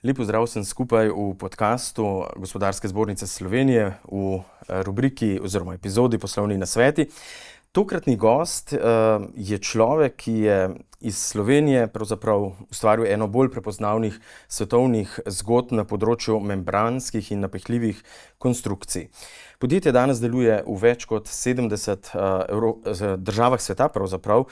Lep pozdrav vsem skupaj v podcastu Gospodarske zbornice Slovenije v rubriki oziroma epizodi Poslovni nasveti. Tokratni gost je človek, ki je iz Slovenije pravzaprav ustvaril eno bolj prepoznavnih svetovnih zgodb na področju membranskih in napihljivih konstrukcij. Podjetje danes deluje v več kot 70 državah sveta pravzaprav.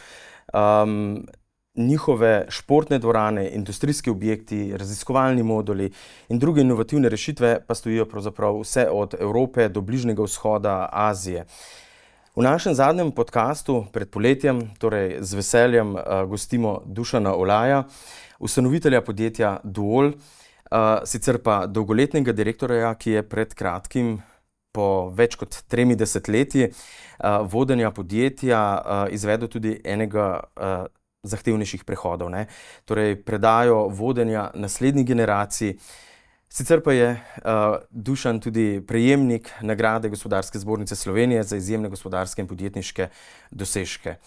Njihove športne dvorane, industrijski objekti, raziskovalni moduli in druge inovativne rešitve pa stojijo pravzaprav vse od Evrope do Bližnjega vzhoda, Azije. V našem zadnjem podcastu pred poletjem, torej z veseljem gostimo Dušana Olaja, ustanovitelja podjetja Duol, sicer pa dolgoletnega direktorja, ki je pred kratkim po več kot 3 desetletji vodenja podjetja izvedel tudi enega zahtevnejših prehodov, torej predajo vodenja naslednjih generacij. Sicer pa je Dušan tudi prejemnik nagrade Gospodarske zbornice Slovenije za izjemne gospodarske in podjetniške dosežke.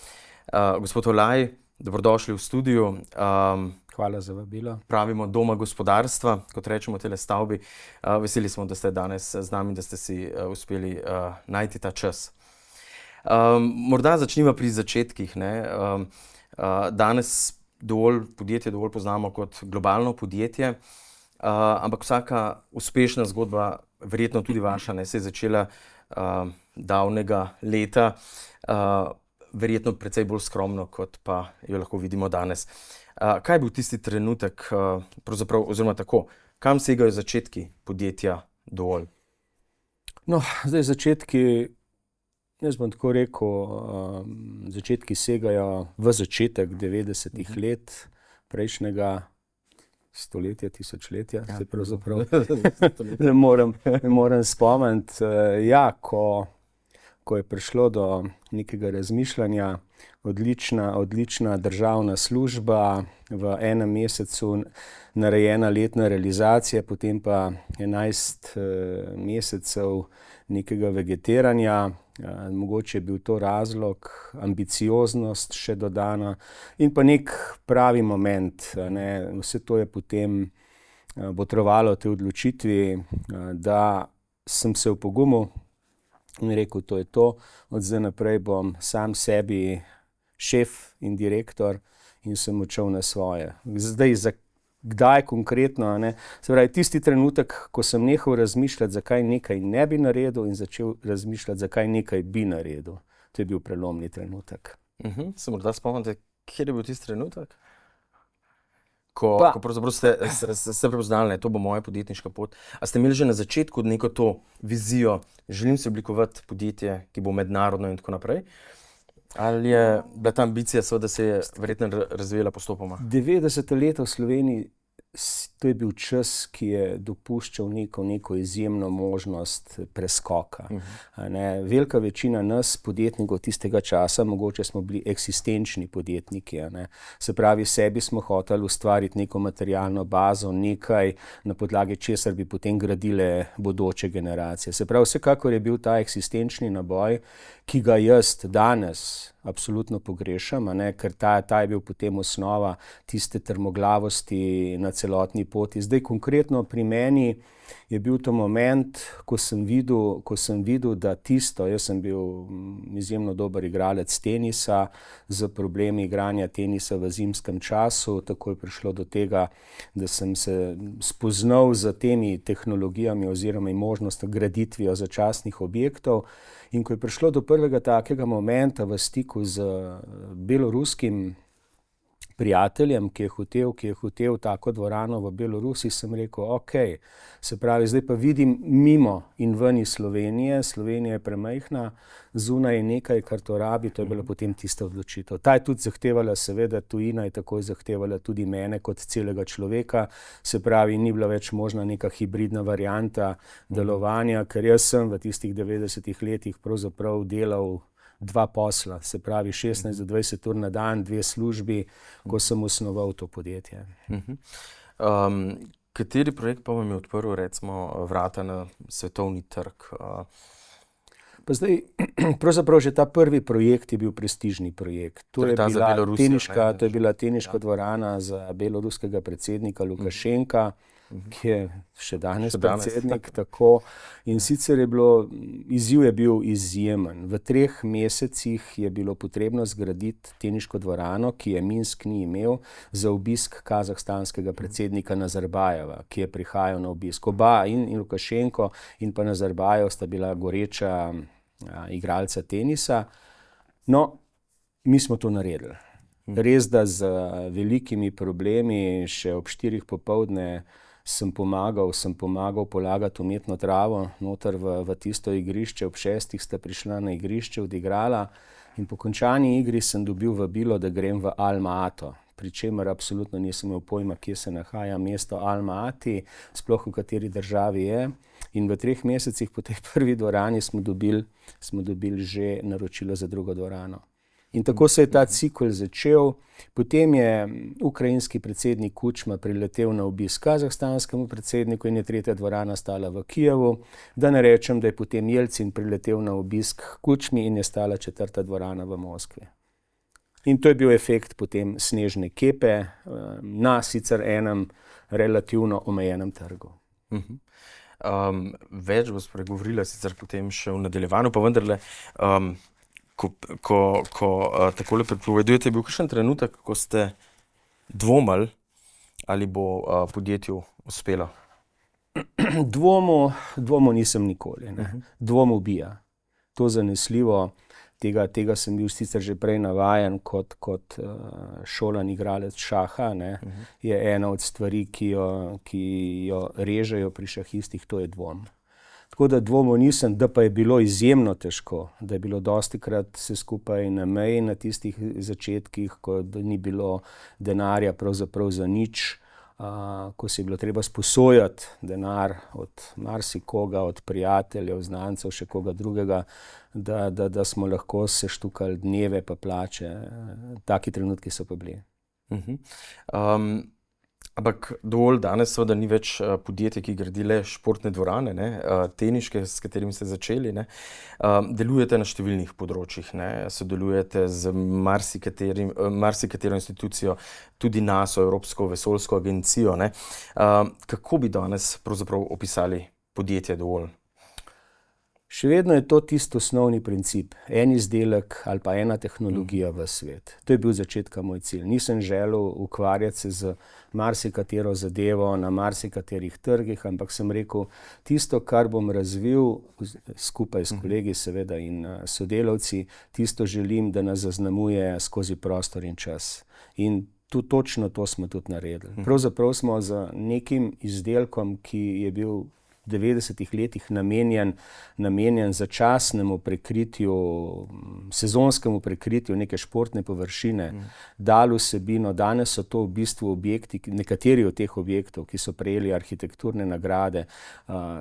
Gospod Olaj, dobrodošli v studiu. Hvala za vabilo. Pravimo doma gospodarstva, kot rečemo tele stavbi. Veseli smo, da ste danes z nami, da ste si uspeli najti ta čas. Morda začniva pri začetkih, Danes podjetje Duol poznamo kot globalno podjetje, ampak vsaka uspešna zgodba, verjetno tudi vaša, se je začela davnega leta, verjetno precej bolj skromno, kot pa jo lahko vidimo danes. Kaj je bil tisti trenutek, pravzaprav, oziroma tako, kam segajo začetki podjetja Duol? No, zdaj začetki, jaz bom tako rekel, začetki segajo v začetek 90-ih let prejšnjega stoletja, tisočletja, se pravzaprav ne morem spomniti. Ko je prišlo do nekega razmišljanja, odlična državna služba, v enem mesecu narejena letna realizacija, potem pa 11 mesecev nekega vegetiranja. Mogoče je bil to razlog, ambicioznost še dodana in pa nek pravi moment. Vse to je potem botrovalo tej odločitvi, da sem se opogumil in rekel, to je to. Od zdaj naprej bom sam sebi šef in direktor in sem odšel na svoje. Zdaj, kdaj konkretno, Se pravi, tisti trenutek, ko sem nehal razmišljati, zakaj nekaj ne bi naredil in začel razmišljati, zakaj nekaj bi naredil. To je bil prelomni trenutek. Se morda spomnite, kje je bil tisti trenutek? Ko pravzaprav ste prepoznali, to bo moja podjetniška pot. A ste imeli že na začetku neko to vizijo, želim si oblikovati podjetje, ki bo mednarodno in tako naprej? Ali je bila ta ambicija, da se je verjetno razvijala postopoma? 90. leta v Sloveniji, to je bil čas, ki je dopuščal neko izjemno možnost preskoka. Velika večina nas, podjetnikov tistega časa, mogoče smo bili eksistenčni podjetniki. Se pravi, sebi smo hoteli ustvariti neko materialno bazo, nekaj, na podlagi česar bi potem gradile bodoče generacije. Se pravi, vsekakor je bil ta eksistenčni naboj, ki ga jaz danes absolutno pogrešam, ker ta je bil potem osnova tiste trmoglavosti na celotni poti. Zdaj konkretno pri meni je bil to moment, ko sem videl, da tisto, jaz sem bil izjemno dober igralec tenisa, z problemi igranja tenisa v zimskem času, tako je prišlo do tega, da sem se spoznal z temi tehnologijami oziroma možnostjo graditvijo začasnih objektov. In ko je prišlo do prvega takega momenta v stiku z beloruskim prijateljem, ki je hotel tako dvorano v Belorusiji, sem rekel, okej, se pravi, zdaj pa vidim mimo in ven iz Slovenije. Slovenija je premajhna, zunaj je nekaj, kar to rabi, to je bila potem tista odločitev. Ta je tudi zahtevala, seveda, tujina je takoj zahtevala tudi mene kot celega človeka, se pravi, ni bila več možna neka hibridna varianta delovanja, ker jaz sem v tistih 90 letih pravzaprav delal 2 posla, se pravi 16 do 20 ur na dan, 2 službi, ko sem osnoval to podjetje. Kateri projekt pa vam je odprl, recimo, vrata na svetovni trg? Pa zdaj, pravzaprav že ta prvi projekt je bil prestižni projekt. To je bila teniška dvorana za beloruskega predsednika Lukašenka. ki je še danes predsednik. Tako. In sicer izziv je bil izjemen. V 3 mesecih je bilo potrebno zgraditi teniško dvorano, ki je Minsk ni imel, za obisk kazahstanskega predsednika Nazarbajeva, ki je prihajal na obisk. Oba, in Lukašenko in pa Nazarbajev, sta bila goreča igralca tenisa. No, mi smo to naredili. Res, da z velikimi problemi, še ob 4 popoldne sem pomagal polagati umetno travo noter v tisto igrišče, ob 6 sta prišla na igrišče, odigrala in po končani igri sem dobil vabilo, da grem v Alma-Ato, pri čemer absolutno nisem imel pojma, kje se nahaja mesto Alma-Ati, sploh v kateri državi je. In v 3 mesecih po tej prvi dvorani smo dobili že naročilo za drugo dvorano. In tako se je ta cikel začel. Potem je ukrajinski predsednik Kučma priletel na obisk kazahstanskemu predsedniku in je 3. dvorana stala v Kijevu. Da ne rečem, da je potem Jelcin priletel na obisk Kučmi in je stala 4. dvorana v Moskvi. In to je bil efekt potem snežne kepe na sicer enem relativno omejenem trgu. Več bo spregovorila sicer potem še v nadaljevanju, pa vendarle, ko takole pripovedujete, je bil kakšen trenutek, ko ste dvomili, ali bo podjetju uspelo? Dvomu nisem nikoli. Dvom ubija. To zanesljivo, tega sem bil sicer že prej navajen kot šolan igralec šaha, je ena od stvari, ki jo režejo pri šahistih, to je dvom. Tako da dvomov nisem, da pa je bilo izjemno težko, da je bilo dostikrat vse skupaj na meji na tistih začetkih, ko ni bilo denarja pravzaprav za nič, ko se je bilo treba sposojati denar od marsikoga, od prijateljev, znancev, še koga drugega, da smo lahko se štukali dneve pa plače. Taki trenutki so pa bili. Ampak dovolj danes seveda ni več podjetje, ki gradi le športne dvorane, teniške, s katerimi ste začeli. Delujete na številnih področjih, sodelujete z marsikatero institucijo, tudi NASO, Evropsko vesoljsko agencijo. Kako bi danes pravzaprav opisali podjetje Dovolj? Še vedno je to tisti osnovni princip. En izdelek ali pa ena tehnologija v svet. To je bil začetka moj cilj. Nisem želel ukvarjati se z marsikatero zadevo na marsikaterih trgih, ampak sem rekel, tisto, kar bom razvil skupaj s kolegi seveda in sodelavci, tisto želim, da nas zaznamuje skozi prostor in čas. In točno to smo tudi naredili. Pravzaprav smo z nekim izdelkom, ki je bil v 90-ih letih namenjen začasnemu prekritju, sezonskemu prekritju neke športne površine, dali vsebino. Danes so to v bistvu objekti, nekateri od teh objektov, ki so prejeli arhitekturne nagrade,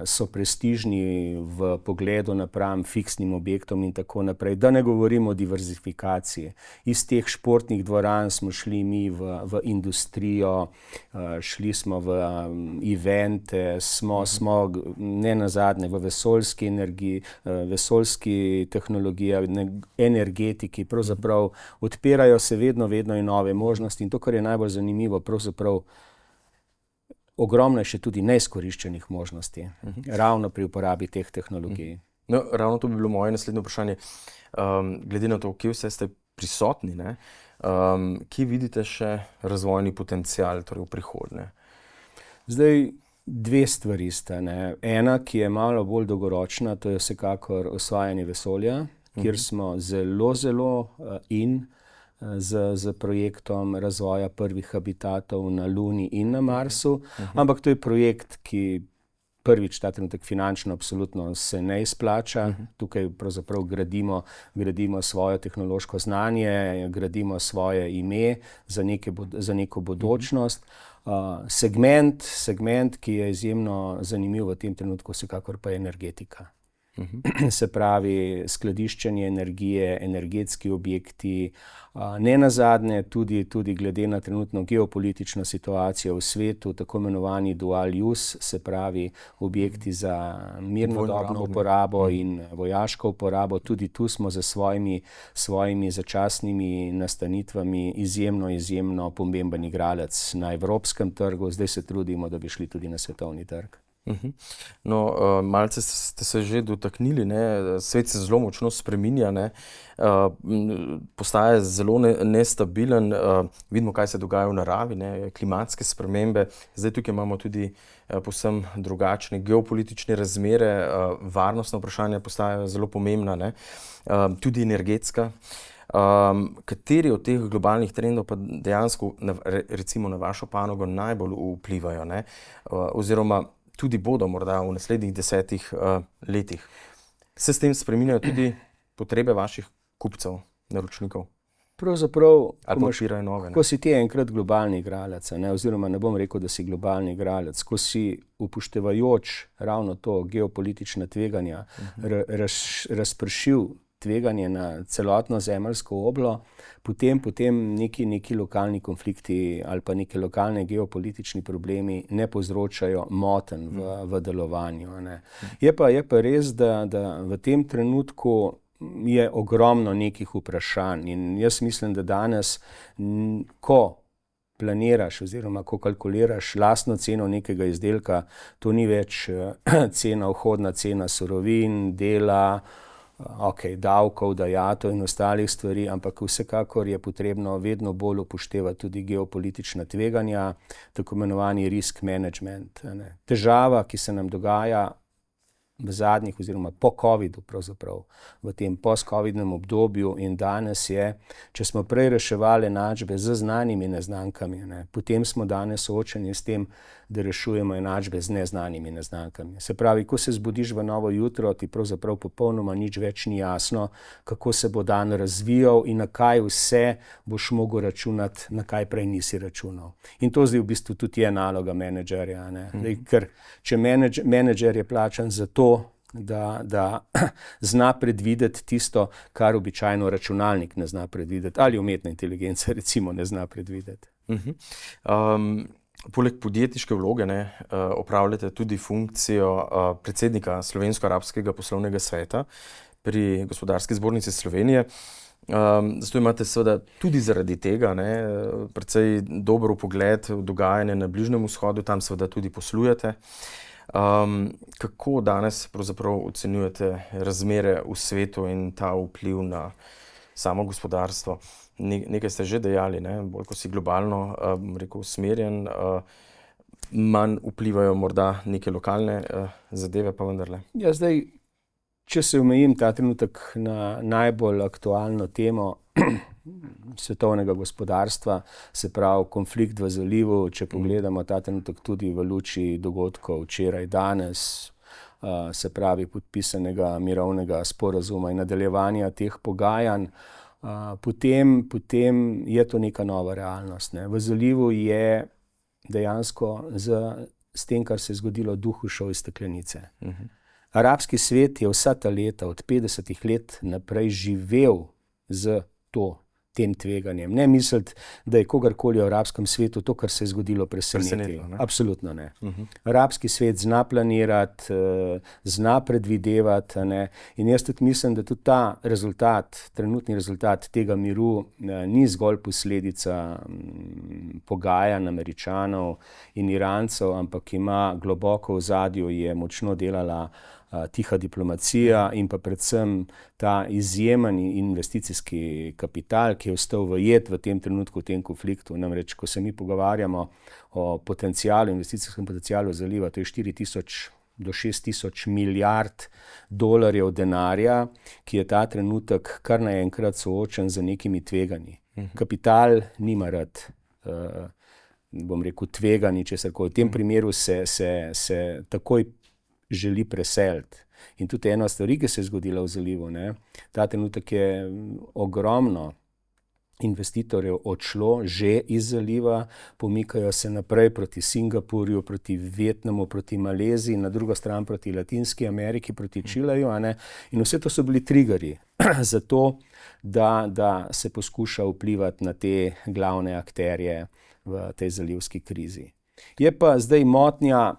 so prestižni v pogledu napram fiksnim objektom in tako naprej. Da ne govorimo o diverzifikaciji. Iz teh športnih dvoran smo šli mi v industrijo, šli smo v evente, smo ne nazadnje v vesoljski energiji, vesoljski tehnologiji, energetiki, pravzaprav odpirajo se vedno in nove možnosti. In to, kar je najbolj zanimivo, pravzaprav ogromno je še tudi neizkoriščenih možnosti, ravno pri uporabi teh tehnologij. No, ravno to bi bilo moje naslednje vprašanje. Glede na to, kje vse ste prisotni, kje vidite še razvojni potencial, torej v prihodnje? Zdaj, dve stvari sta. Ena, ki je malo bolj dolgoročna, to je vsekakor osvajanje vesolja, kjer smo zelo z projektom razvoja prvih habitatov na Luni in na Marsu, ampak to je projekt, ki prvič ta trenutek finančno absolutno se ne izplača. Tukaj pravzaprav gradimo svoje tehnološko znanje, gradimo svoje ime za neko bodočnost. Segment, ki je izjemno zanimiv v tem trenutku, vsekakor pa je energetika. se pravi skladiščenje energije, energetski objekti, ne nazadnje tudi glede na trenutno geopolitično situacijo v svetu, tako imenovani dual use, se pravi objekti za mirnodobno uporabo in vojaško uporabo. Tudi tu smo za svojimi začasnimi nastanitvami izjemno pomemben igralec na evropskem trgu. Zdaj se trudimo, da bi šli tudi na svetovni trg. No, malce ste se že dotaknili, ne? Svet se zelo močno spreminja, ne? Postaja zelo nestabilen, vidimo, kaj se dogaja v naravi, ne? Klimatske spremembe, zdaj tukaj imamo tudi povsem drugačne geopolitične razmere, varnostna vprašanja postajajo zelo pomembna, ne? Tudi energetska. Kateri od teh globalnih trendov pa dejansko recimo na vašo panogo najbolj vplivajo, ne? Oziroma tudi bodo morda v naslednjih 10 letih? Se s tem spreminjajo tudi potrebe vaših kupcev, naročnikov? Pravzaprav, ko si ti enkrat globalni igralec, oziroma ne bom rekel, da si globalni igralec, ko si upoštevajoč ravno to geopolitična tveganja, razpršil tveganje na celotno zemeljsko oblo, potem neki lokalni konflikti ali pa neki lokalni geopolitični problemi ne povzročajo motenj v delovanju, ne. Je pa res, da v tem trenutku je ogromno nekih vprašanj in jaz mislim, da danes, ko planiraš oziroma ko kalkuliraš lastno ceno nekega izdelka, to ni več vhodna cena surovin, dela, davkov, dajatev in ostalih stvari, ampak vsekakor je potrebno vedno bolj upoštevati tudi geopolitična tveganja, tako imenovani risk management, ne. Težava, ki se nam dogaja v zadnjih oziroma po covidu pravzaprav, v tem post-covidnem obdobju in danes je, če smo prej reševali enačbe z znanimi neznankami, ne, potem smo danes soočeni s tem, da rešujemo enačbe z neznanimi neznankami. Se pravi, ko se zbudiš v novo jutro, ti pravzaprav popolnoma nič več ni jasno, kako se bo dan razvijal in na kaj vse boš mogel računati, na kaj prej nisi računal. In to zdaj v bistvu tudi je naloga menedžerja, ne. Ker če menedžer je plačan za to, da zna predvideti tisto, kar običajno računalnik ne zna predvideti, ali umetna inteligenca recimo ne zna predvideti. Poleg podjetniške vloge, ne, opravljate tudi funkcijo predsednika Slovensko-arabskega poslovnega sveta pri Gospodarski zbornici Slovenije. Zato imate seveda tudi zaradi tega, ne, precej dober vpogled v dogajanje na Bližnjem vzhodu, tam seveda tudi poslujete. Kako danes pravzaprav ocenjujete razmere v svetu in ta vpliv na samo gospodarstvo? Nekaj ste že dejali, ne? Bolj ko si globalno usmerjen, manj vplivajo morda neke lokalne zadeve, pa vendarle. Ja, zdaj, če se omejim ta trenutek na najbolj aktualno temo svetovnega gospodarstva, se pravi konflikt v zalivu, če pogledamo ta trenutek tudi v luči dogodkov včeraj, danes, se pravi podpisanega mirovnega sporazuma in nadaljevanja teh pogajanj, potem je to neka nova realnost, ne. V zalivu je dejansko s tem, kar se je zgodilo, duh ušel iz steklenice. Arabski svet je vsa ta leta, od 50 let naprej, živel z tem tveganjem. Ne misliti, da je kogarkoli v arabskem svetu to, kar se je zgodilo, presenetilo. Absolutno ne. Arabski svet zna planirati, zna predvidevati, ne. In jaz tudi mislim, da tudi ta trenutni rezultat tega miru ni zgolj posledica pogajanj Američanov in Irancev, ampak ima globoko v ozadju, je močno delala tiha diplomacija in pa predvsem ta izjemen investicijski kapital, ki je ostal vajet v tem trenutku, v tem konfliktu. Namreč, ko se mi pogovarjamo o investicijskem potencialu zaliva, to je 4.000 do 6.000 milijard dolarjev denarja, ki je ta trenutek kar naenkrat soočen z nekimi tveganji. Kapital nima rad, bom rekel, tveganji, česarkoli. V tem primeru se takoj želi preseliti. In tudi ena stvar, ki se je zgodila v zalivu, ne, ta trenutek je ogromno investitorjev odšlo že iz zaliva, pomikajo se naprej proti Singapurju, proti Vietnamu, proti Maleziji, na drugo stran proti Latinski Ameriki, proti Čileju, in vse to so bili triggerji za to, da se poskuša vplivati na te glavne akterje v tej zalivski krizi. Je pa zdaj motnja,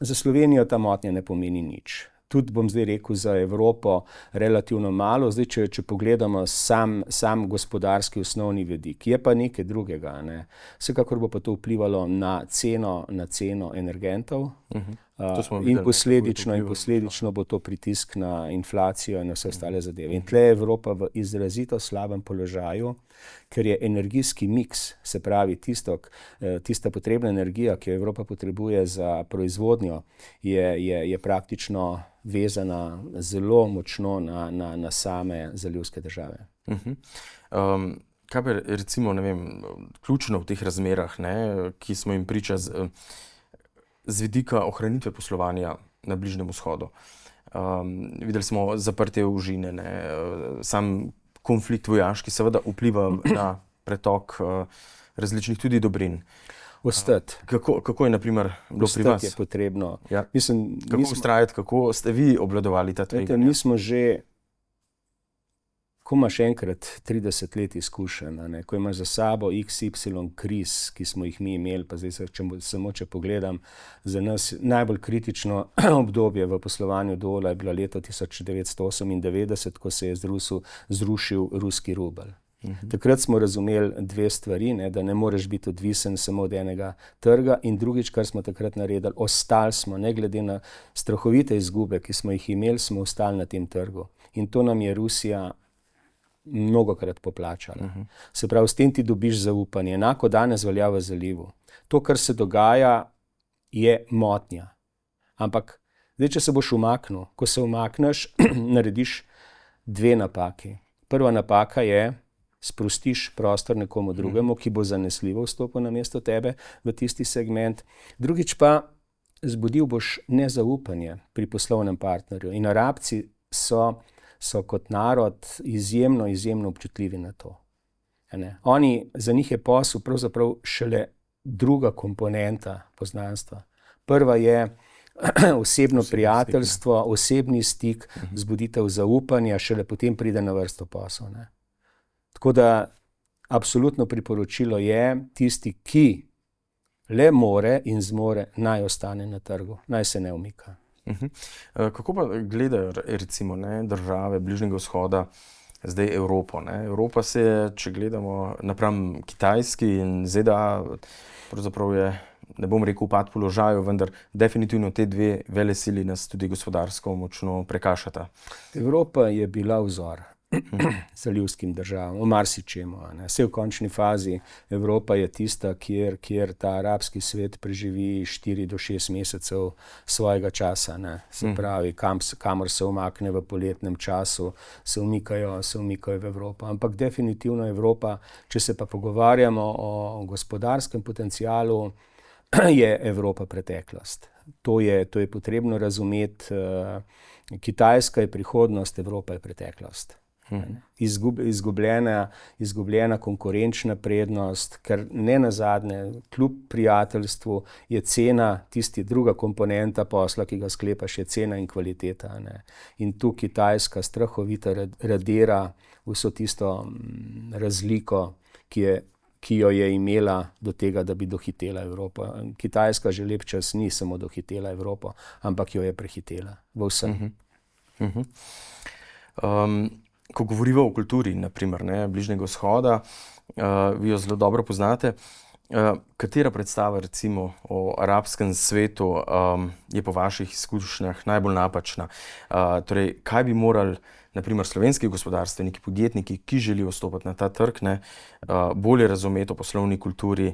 za Slovenijo ta motnja ne pomeni nič. Tudi bom zdaj rekel za Evropo relativno malo, zdaj če pogledamo sam gospodarski osnovni vidik, je pa nekaj drugega. Vsekakor bo pa to vplivalo na ceno energentov in posledično bo to pritisk na inflacijo in vse ostale zadeve. In tle je Evropa v izrazito slabem položaju, ker je energijski miks, se pravi tista potrebna energija, ki jo Evropa potrebuje za proizvodnjo, je praktično vezana zelo močno na same zalivske države. Kaj pa recimo, ključno v teh razmerah, ki smo jim priča z vidika ohranitve poslovanja na Bližnjem vzhodu? Videli smo zaprte užine, sam konflikt vojaški seveda vpliva na pretok različnih tudi dobrin. Ostati. Kako je na primer bilo pri vas? Ostati je potrebno. Ja. Kako ustrajati, kako ste vi obvladovali ta tveganja? Mi smo že, ko imaš enkrat 30 let izkušenj, ko imaš za sabo XY kriz, ki smo jih mi imeli, pa zdaj če pogledam, za nas najbolj kritično obdobje v poslovanju Dola je bilo leto 1998, ko se je zrušil ruski rubelj. Takrat smo razumeli dve stvari, da ne moreš biti odvisen samo od enega trga, in drugič, kar smo takrat naredili, ostali smo, ne glede na strahovite izgube, ki smo jih imeli, smo ostali na tem trgu. In to nam je Rusija mnogokrat poplačala. Se pravi, s tem ti dobiš zaupanje. Enako danes velja v zalivu. To, kar se dogaja, je motnja. Ampak, zdaj, če se boš umaknil, ko se umakneš, narediš dve napaki. Prva napaka je, sprostiš prostor nekomu drugemu, ki bo zanesljivo vstopil na mesto tebe v tisti segment. Drugič pa, zbudil boš nezaupanje pri poslovnem partnerju. In Arabci so kot narod izjemno občutljivi na to. Za njih je posel pravzaprav šele druga komponenta poznanstva. Prva je osebno prijateljstvo, osebni stik, vzbuditev zaupanja, šele potem pride na vrsto posel. Tako da absolutno priporočilo je tisti, ki le more in zmore, naj ostane na trgu, naj se ne umika. Kako pa gledajo recimo države Bližnjega vzhoda, zdaj Evropo? Evropa se je, če gledamo napram Kitajski in ZDA, pravzaprav je, ne bom rekel upad položaju, vendar definitivno te dve velesili nas tudi gospodarsko močno prekašata. Evropa je bila vzor zalivskim državam, v marsičemu. Vse v končni fazi Evropa je tista, kjer ta arabski svet preživi 4 do 6 mesecev svojega časa. Se pravi, kamor se umakne v poletnem času, se umikajo v Evropo. Ampak definitivno Evropa, če se pa pogovarjamo o gospodarskem potencialu, je Evropa preteklost. To je potrebno razumeti. Kitajska je prihodnost, Evropa je preteklost. Izgubljena konkurenčna prednost, ker ne nazadnje, kljub prijateljstvu, je cena tisti druga komponenta posla, ki ga sklepaš, je cena in kvaliteta. In tu Kitajska strahovito radira vso tisto razliko, ki jo je imela do tega, da bi dohitela Evropo. Kitajska že lep čas ni samo dohitela Evropo, ampak jo je prehitela v vsem. Ko govorimo o kulturi, naprimer, Bližnjega vzhoda, vi jo zelo dobro poznate. Katera predstava recimo o arabskem svetu je po vaših izkušnjah najbolj napačna? Torej, kaj bi morali, naprimer, slovenski gospodarstveniki, podjetniki, ki želijo vstopiti na ta trg, bolje razumeti o poslovni kulturi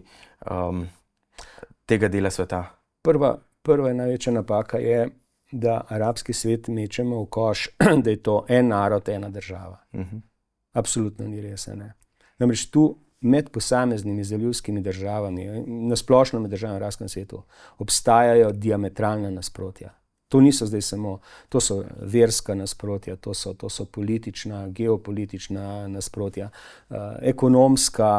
tega dela sveta? Prva največja napaka je, da arabski svet mečemo v koš, da je to en narod, ena država. Absolutno ni res. Namreč tu med posameznimi zalivskimi državami, na splošno med državami v arabskem svetu, obstajajo diametralna nasprotja. To niso zdaj samo, to so verska nasprotja, to so politična, geopolitična nasprotja, ekonomska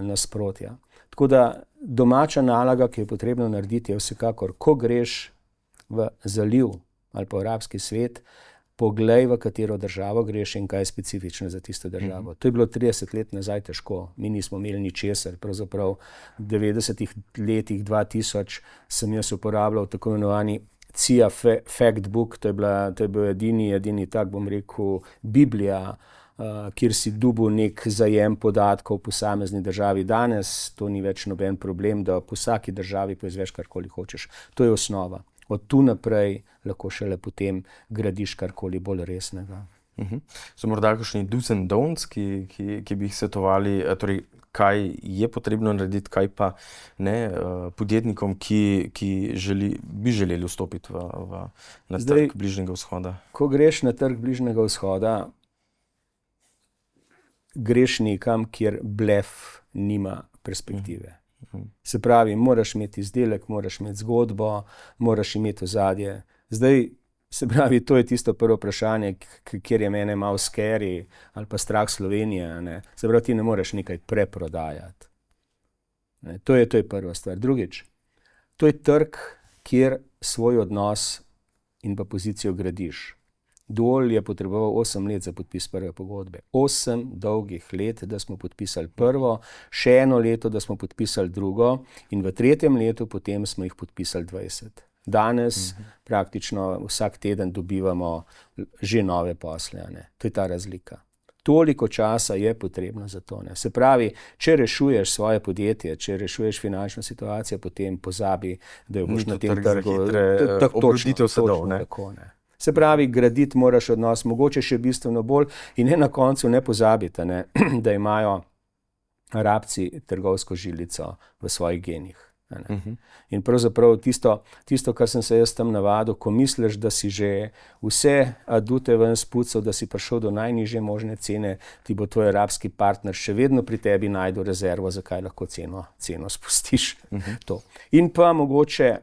nasprotja. Tako da domača naloga, ki je potrebno narediti, je vsekakor, ko greš v zaliv ali pa v arabski svet, poglej, v katero državo greš in kaj je specifično za tisto državo. To je bilo 30 let nazaj težko. Mi nismo imeli ničesar. Pravzaprav v 90-ih letih 2000 sem jaz uporabljal tako imenovani CIA Factbook, to je bil edini tak, bom rekel, Biblija, kjer si dobil nek zajem podatkov v posamezni državi. Danes to ni več noben problem, da po vsaki državi poizveš karkoli hočeš. To je osnova. Od tu naprej lahko šele potem gradiš karkoli bolj resnega. So morda kakšni do's and don'ts, ki bi jih svetovali, torej kaj je potrebno narediti, kaj pa ne podjetnikom, ki bi želeli vstopiti na trg Bližnjega vzhoda? Ko greš na trg Bližnjega vzhoda, greš nekam, kjer blef nima perspektive. Se pravi, moraš imeti izdelek, moraš imeti zgodbo, moraš imeti ozadje. Zdaj, se pravi, to je tisto prvo vprašanje, kjer je mene malo scary ali pa strah Slovenije. Ne? Se pravi, ti ne moreš nekaj preprodajati. Ne? To je prva stvar. Drugič, to je trg, kjer svoj odnos in pa pozicijo gradiš. Dol je potreboval 8 let za podpis prve pogodbe. 8 dolgih let, da smo podpisali prvo, še 1 leto, da smo podpisali drugo in v 3. letu potem smo jih podpisali 20. Danes praktično vsak teden dobivamo že nove posle. Ne? To je ta razlika. Toliko časa je potrebno za to. Ne? Se pravi, če rešuješ svoje podjetje, če rešuješ finančno situacijo, potem pozabi, da jo boš na tem trgu. Tako, ne. Se pravi, graditi moraš odnos, mogoče še bistveno bolj in na koncu ne pozabite, ne, da imajo Arabci trgovsko žilico v svojih genih. In pravzaprav tisto, kar sem se jaz tam navadil, ko misliš, da si že vse adute ven spucal, da si prišel do najnižje možne cene, ti bo tvoj arabski partner še vedno pri tebi najdel rezervo, zakaj lahko ceno spustiš. To. In pa mogoče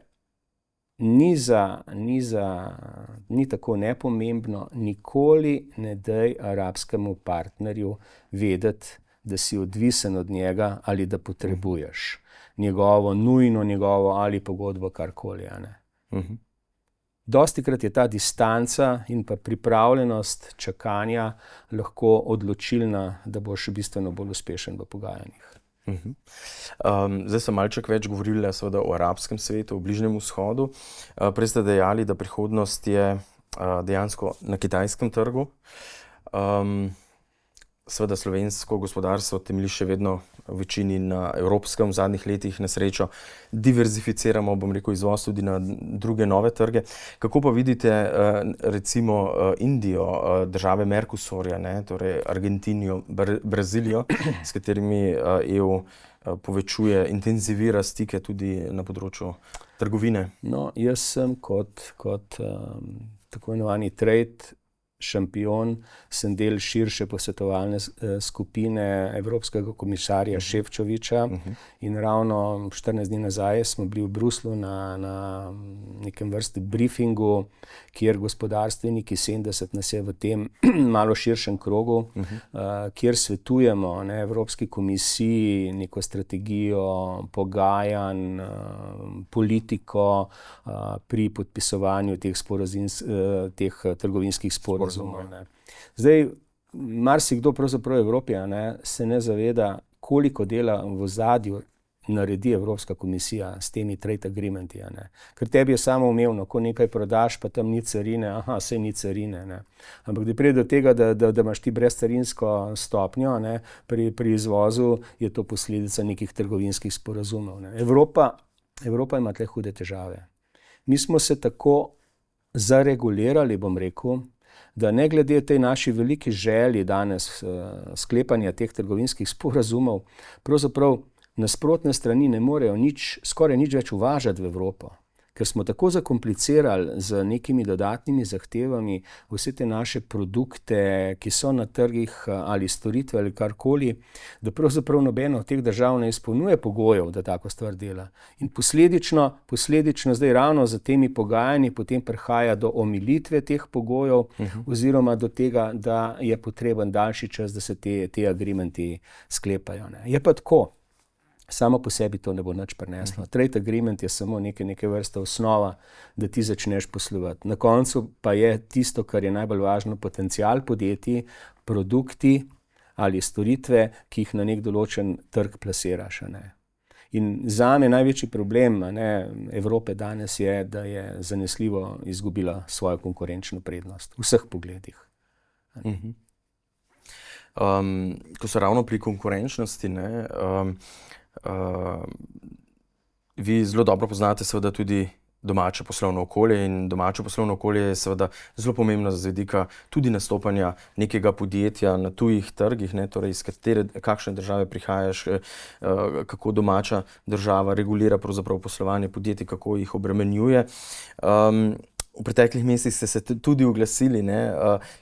ni tako nepomembno, nikoli ne daj arabskemu partnerju vedeti, da si odvisen od njega ali da potrebuješ nujno ali pogodbo karkoli. Dostikrat je ta distanca in pa pripravljenost čakanja lahko odločilna, da boš bistveno bolj uspešen v pogajanjih. Zdaj so malček več govorili seveda o arabskem svetu, o Bližnjem vzhodu. Prej ste dejali, da prihodnost je dejansko na kitajskem trgu. Seveda slovensko gospodarstvo temelji še vedno v večini na evropskem, v zadnjih letih na srečo diverzificiramo, bom rekel, izvoz tudi na druge nove trge. Kako pa vidite recimo Indijo, države Mercosurja, torej Argentinijo, Brazilijo, s katerimi EU povečuje, intenzivira stike tudi na področju trgovine? No, jaz sem kot tako imenovani trade šampion, sem del širše posvetovalne skupine Evropskega komisarja Šefčoviča in ravno 14 dni nazaj smo bili v Bruslu na nekem vrsti briefingu, kjer gospodarstveniki, 70 nas je v tem malo širšem krogu, kjer svetujemo Evropski komisiji neko strategijo, pogajanj, politiko pri podpisovanju teh trgovinskih sporazumov. Zdaj, marsikdo pravzaprav v Evropi se ne zaveda, koliko dela v ozadju naredi Evropska komisija s temi trade agreementi. Ker tebi je samoumevno, ko nekaj prodaš, pa tam ni carine, saj ni carine. Ampak da pride do tega, da imaš ti brezcarinsko stopnjo, pri izvozu je to posledica nekih trgovinskih sporazumov. Evropa ima tle hude težave. Mi smo se tako zaregulirali, bom rekel, da ne glede tej naši veliki želji danes sklepanja teh trgovinskih sporazumov, pravzaprav nasprotne strani ne morejo skoraj nič več uvažati v Evropo. ker smo tako zakomplicirali z nekimi dodatnimi zahtevami vse te naše produkte, ki so na trgih ali storitve ali karkoli, da pravzaprav nobena od teh držav ne izpolnjuje pogojev, da tako stvar dela. In posledično zdaj ravno za temi pogajanji potem prihaja do omilitve teh pogojev oziroma do tega, da je potreben daljši čas, da se te agreementi sklepajo. Ne. Je pa tako, samo po sebi to ne bo nič prineslo. Trade agreement je samo neke vrste osnova, da ti začneš poslovati. Na koncu pa je tisto, kar je najbolj važno, potencial podjetij, produkti ali storitve, ki jih na nek določen trg plasiraš. Ne. In zame največji problem Evrope danes je, da je zanesljivo izgubila svojo konkurenčno prednost v vseh pogledih. Ko so ravno pri konkurenčnosti, vi zelo dobro poznate seveda tudi domače poslovno okolje in domače poslovno okolje je seveda zelo pomembno z vidika tudi nastopanja nekega podjetja na tujih trgih, torej iz kakšne države prihajaš, kako domača država regulira pravzaprav poslovanje podjetij, kako jih obremenjuje. V preteklih mesecih ste se tudi oglasili,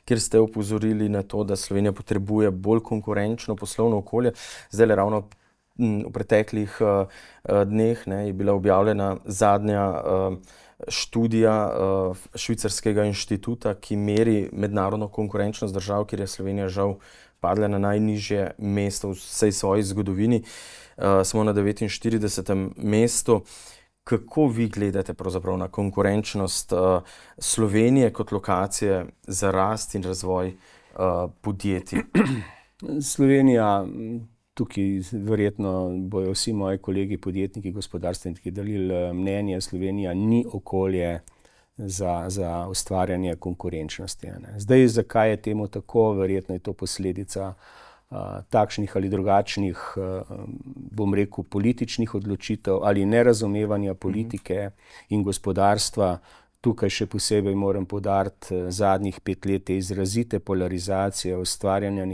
kjer ste opozorili na to, da Slovenija potrebuje bolj konkurenčno poslovno okolje. Zdaj ravno v preteklih dneh je bila objavljena zadnja študija švicarskega inštituta, ki meri mednarodno konkurenčnost držav, kjer je Slovenija žal padla na najnižje mesto v vsej svoji zgodovini. Smo na 49. mestu. Kako vi gledate pravzaprav na konkurenčnost Slovenije kot lokacije za rast in razvoj podjetij? Slovenija, tukaj verjetno bojo vsi moji kolegi, podjetniki, gospodarstveniki delili mnenje, Slovenija ni okolje za ustvarjanje konkurenčnosti. Zdaj, zakaj je temu tako? Verjetno je to posledica takšnih ali drugačnih, bom rekel, političnih odločitev ali nerazumevanja politike in gospodarstva. Tukaj še posebej moram poudariti zadnjih 5 let izrazite polarizacije, ustvarjanja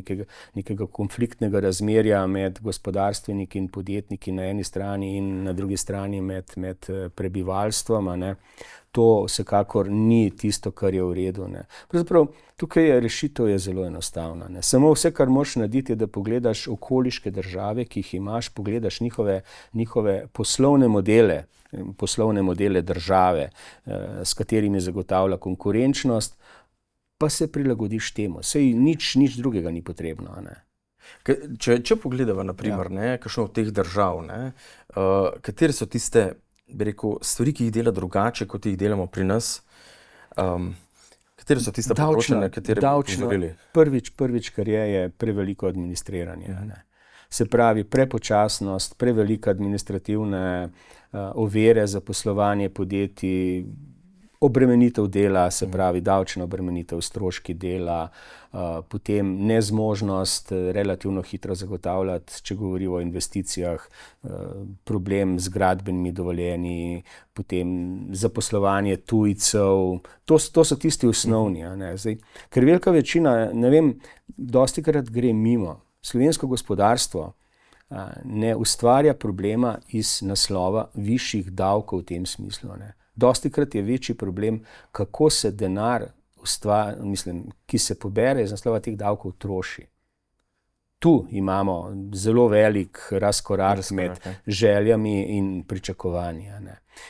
nekega konfliktnega razmerja med gospodarstveniki in podjetniki na eni strani in na drugi strani med prebivalstvom. To vsekakor ni tisto, kar je v redu. Pravzaprav tukaj rešitev je zelo enostavna. Samo vse, kar moraš narediti, je, da pogledaš okoliške države, ki jih imaš, pogledaš njihove poslovne modele države, s katerimi zagotavlja konkurenčnost, pa se prilagodiš temu. Sej nič drugega ni potrebno. Če pogledava, naprimer, kakšno od teh držav, katere so tiste, bi rekel, stvari, ki jih dela drugače, kot jih delamo pri nas? Katere so tiste področja, na katere bi upozorili? Prvič, kar je preveliko administriranje. Se pravi, prepočasnost, prevelike administrativne ovire za poslovanje podjetij, obremenitev dela, se pravi davčna obremenitev, stroški dela, potem nezmožnost relativno hitro zagotavljati, če govorimo o investicijah, problem z gradbenimi dovoljenji, potem zaposlovanje tujcev. To so tisti osnovni. Zdaj, ker velika večina, dostikrat gre mimo. Slovensko gospodarstvo ne ustvarja problema iz naslova višjih davkov v tem smislu. Dostikrat je večji problem, kako se denar, ki se pobere iz naslova teh davkov, troši. Tu imamo zelo velik razkorak med željami in pričakovanji.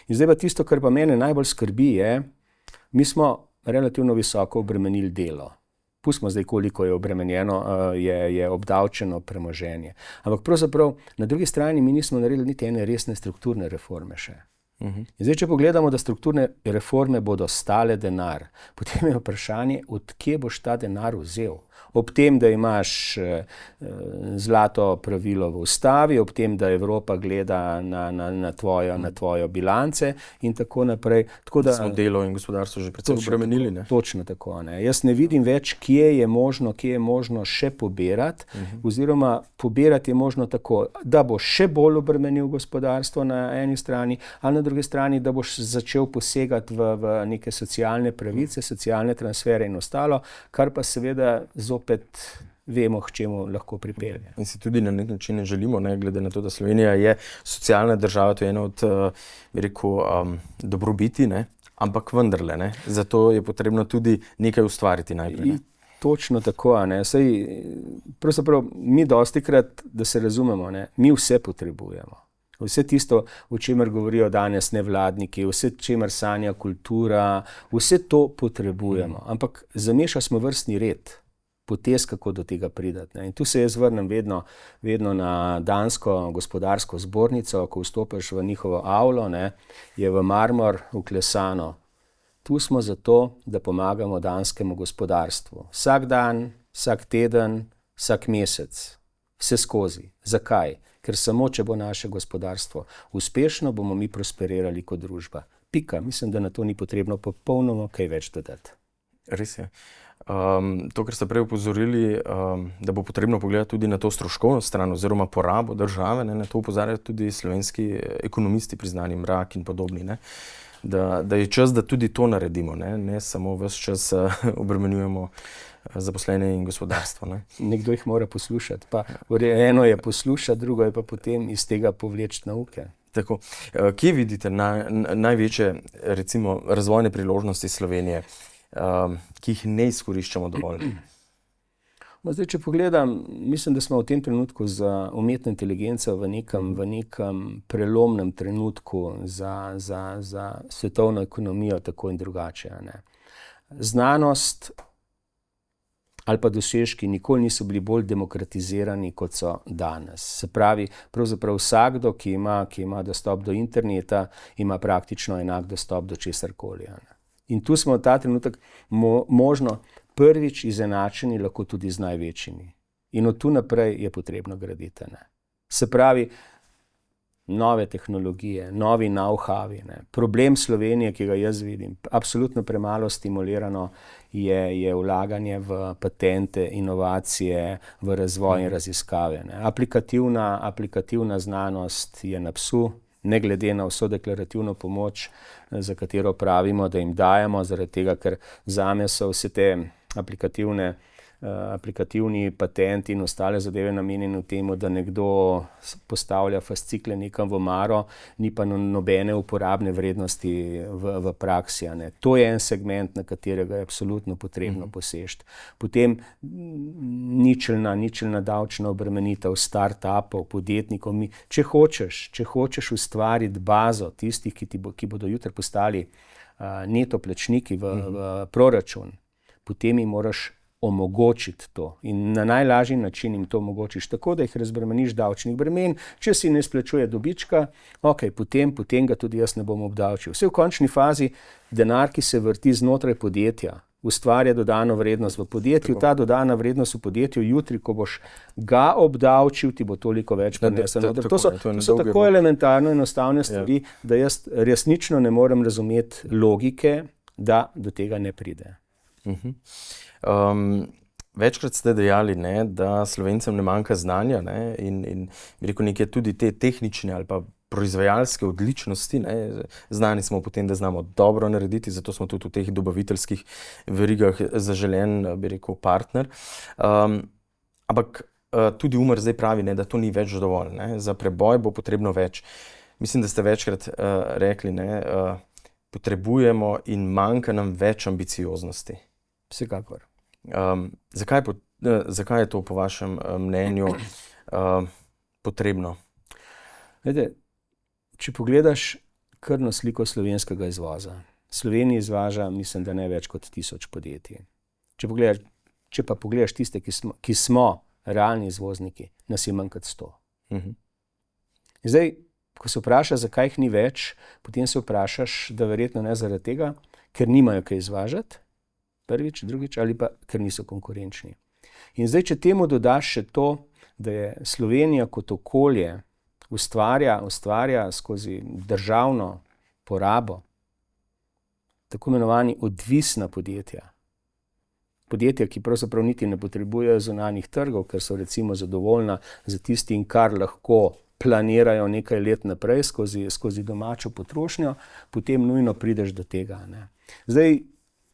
In zdaj pa tisto, kar pa mene najbolj skrbi, je, mi smo relativno visoko obremenili delo. Pustimo zdaj, koliko je obremenjeno, je obdavčeno premoženje. Ampak pravzaprav na drugi strani mi nismo naredili niti ene resne strukturne reforme še. In zdaj, če pogledamo, da strukturne reforme bodo stale denar, potem je vprašanje, od kje boš ta denar vzel. Ob tem, da imaš zlato pravilo v ustavi, ob tem, da Evropa gleda na tvojo bilance in tako naprej. Smo delo in gospodarstvo že predvsem obremenili. Točno tako. Jaz ne vidim več, kje je možno še pobirati, oziroma pobirati je možno tako, da bo še bolj obremenil gospodarstvo na eni strani, ali na drugi strani, da boš začel posegati v neke socialne pravice, socialne transfere in ostalo, kar pa seveda zopet vemo, k čemu lahko pripelje. In si tudi na nek način ne želimo, ne, glede na to, da Slovenija je socialna država, to je ena od, bi rekel, dobrobiti, ne, ampak vendarle, ne, zato je potrebno tudi nekaj ustvariti najprej. Ne. Točno tako, ne. Saj, pravzaprav mi dostikrat, da se razumemo, ne, mi vse potrebujemo. Vse tisto, o čemer govorijo danes nevladniki, vse, čemer sanja kultura, vse to potrebujemo. Ampak zameša smo vrstni red, potez, kako do tega pridati. Ne. In tu se jaz vrnem vedno na dansko gospodarsko zbornico, ko vstopiš v njihovo avlo, ne, je v marmor vklesano. Tu smo zato, da pomagamo danskemu gospodarstvu. Vsak dan, vsak teden, vsak mesec, vse skozi. Zakaj? Ker samo, če bo naše gospodarstvo uspešno, bomo mi prosperirali kot družba. Pika. Mislim, da na to ni potrebno popolnoma kaj več dodati. Res je. To, kar ste prej upozorili, da bo potrebno pogledati tudi na to stroškovno stran oziroma porabo države, ne, na to opozarjajo tudi slovenski ekonomisti, priznani Mrak in podobni, ne, da je čas, da tudi to naredimo, ne samo ves čas obremenjujemo zaposlene in gospodarstvo. Ne. Nekdo jih mora poslušati. Pa eno je poslušati, drugo je pa potem iz tega povleči nauke. Tako. Kje vidite največje, recimo, razvojne priložnosti Slovenije, ki jih ne izkoriščamo dovolj? Zdaj, če pogledam, mislim, da smo v tem trenutku za umetno inteligenco v nekem prelomnem trenutku za svetovno ekonomijo tako in drugače. Ne. Znanost ali pa dosežki nikoli niso bili bolj demokratizirani, kot so danes. Se pravi, pravzaprav vsakdo, ki ima dostop do interneta, ima praktično enak dostop do česarkoli. In tu smo ta trenutek možno prvič izenačeni lahko tudi z največjimi. In od tu naprej je potrebno graditi. Ne. Se pravi, nove tehnologije, novi know-howi. Problem Slovenije, ki ga jaz vidim, absolutno premalo stimulirano, je vlaganje v patente, inovacije, v razvoj in raziskave. Ne. Aplikativna znanost je na psu, ne glede na vso deklarativno pomoč, za katero pravimo, da jim dajemo, zaradi tega, ker zame so vse te aplikativni patenti in ostale zadeve namenjene temu, da nekdo postavlja fascikle nekam v omaro, ni pa nobene uporabne vrednosti v praksi. Ne. To je en segment, na katerega je absolutno potrebno poseči. Potem ničelna davčna obremenitev start-upov, podjetnikov. Če hočeš ustvariti bazo tistih, ki bodo jutri postali neto plačniki v proračun, potem jim moraš omogočiti to. In na najlažji način jim to omogočiš tako, da jih razbremeniš davčnih bremen. Če si ne splačuje dobička, potem ga tudi jaz ne bom obdavčil. Vse v končni fazi denar, ki se vrti znotraj podjetja, ustvarja dodano vrednost v podjetju. Ta dodana vrednost v podjetju jutri, ko boš ga obdavčil, ti bo toliko več prinesel. To so tako elementarno enostavne stvari, da jaz resnično ne morem razumeti logike, da do tega ne pride. Večkrat ste dejali, ne, da Slovencem ne manjka znanja, ne, in bi rekel neke tudi te tehnične ali pa proizvajalske odličnosti. Ne. Znani smo potem, da znamo dobro narediti, zato smo tudi v teh dobaviteljskih verigah zaželen, bi rekel, partner. Ampak tudi Umar zdaj pravi, ne, da to ni več dovolj. Ne. Za preboj bo potrebno več. Mislim, da ste večkrat rekli, ne, potrebujemo in manjka nam več ambicioznosti. Vsekakor. Zakaj je to po vašem mnenju potrebno? Glede, če pogledaš krvno sliko slovenskega izvoza, Slovenija izvaža, mislim, da ne več kot 1000 podjetij. Če pa pogledaš tiste, ki smo realni izvozniki, nas je manj kot 100. Zdaj, ko se vpraša, zakaj jih ni več, potem se vprašaš, da verjetno ne zaradi tega, ker nimajo kaj izvažati, prvič, drugič, ali pa ker niso konkurenčni. In zdaj, če temu dodaš še to, da je Slovenija kot okolje ustvarja skozi državno porabo tako imenovani odvisna podjetja. Podjetja, ki pravzaprav niti ne potrebujejo zunanjih trgov, ker so recimo zadovoljna za tistim, kar lahko planirajo nekaj let naprej skozi domačo potrošnjo, potem nujno prideš do tega. Ne. Zdaj,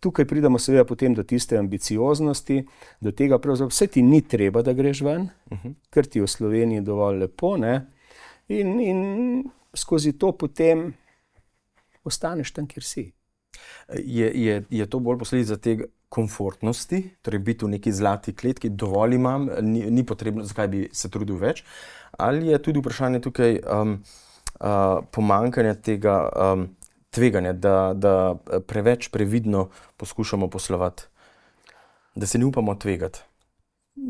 tukaj pridemo seveda potem do tiste ambicioznosti, do tega pravzaprav vse ti ni treba, da greš ven, ker ti je v Sloveniji dovolj lepo, ne? In skozi to potem ostaneš tam, kjer si. Je to bolj posledica tega komfortnosti, torej biti v neki zlati kletki, dovolj imam, ni potrebno, zakaj bi se trudil več, ali je tudi vprašanje tukaj pomanjkanja tega tveganja, da preveč previdno poskušamo poslovati, da se ne upamo tvegati?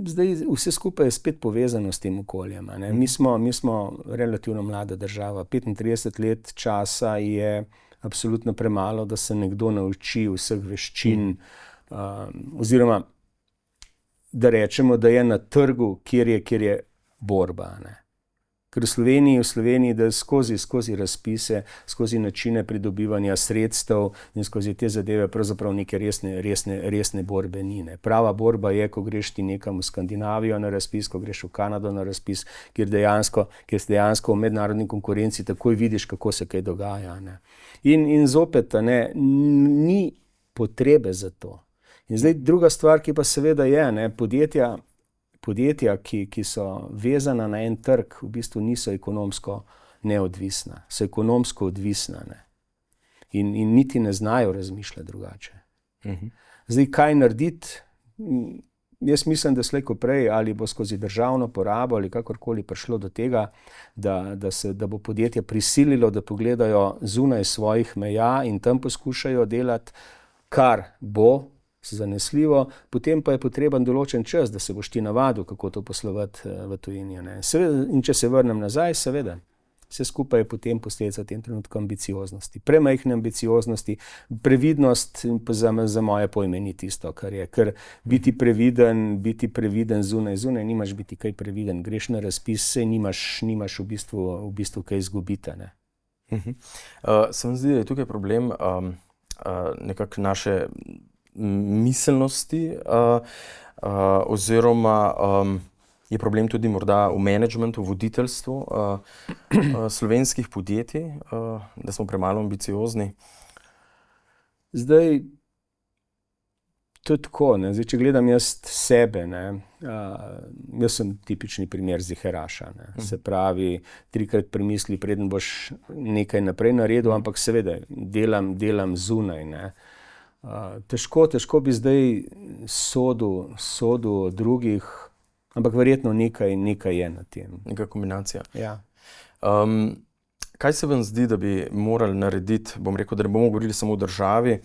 Zdaj vse skupaj je spet povezano s tem okoljem. Ne? Mi smo relativno mlada država. 35 let časa je absolutno premalo, da se nekdo nauči vseh veščin, oziroma da rečemo, da je na trgu, kjer je borba. Ne? Ker v Sloveniji, da skozi razpise, skozi načine pridobivanja sredstev in skozi te zadeve pravzaprav neke resne borbe ni. Ne. Prava borba je, ko greš ti nekam v Skandinavijo na razpis, ko greš v Kanado na razpis, kjer dejansko v mednarodni konkurenci takoj vidiš, kako se kaj dogaja. Ne. In zopet ni potrebe za to. In zdaj druga stvar, ki pa seveda je, ne, podjetja, ki so vezana na en trg, v bistvu niso ekonomsko neodvisna, so ekonomsko odvisna. Ne? In niti ne znajo razmišljati drugače. Zdaj, kaj narediti? Jaz mislim, da slej ko prej, ali bo skozi državno porabo ali kakorkoli prišlo do tega, da bo podjetje prisililo, da pogledajo zunaj svojih meja in tam poskušajo delati, kar bo zanesljivo, potem pa je potreben določen čas, da se boš ti navadil, kako to poslovati v tujini. Seveda, in če se vrnem nazaj, seveda, vse skupaj je potem posledica v tem trenutku ambicioznosti. Premajhne ambicioznosti, previdnost za moje pojme ni tisto, kar je. Ker biti previden zunaj, nimaš biti kaj previden. Greš na razpis, saj nimaš v bistvu kaj izgubiti. Ne? Se mi zdi, da je tukaj problem nekako naše miselnosti, oziroma je problem tudi morda v menedžmentu, v voditeljstvu slovenskih podjetij, da smo premalo ambiciozni? Zdaj, to je tako. Ne? Zdaj, če gledam jaz sebe, jaz sem tipični primer ziheraša. Se pravi, 3-krat premisli, preden boš nekaj naprej naredil, ampak seveda delam zunaj. Ne? Težko bi zdaj sodil drugih, ampak verjetno nekaj je na tem. Neka kombinacija. Ja. Kaj se vam zdi, da bi morali narediti, bom rekel, da ne bomo govorili samo o državi,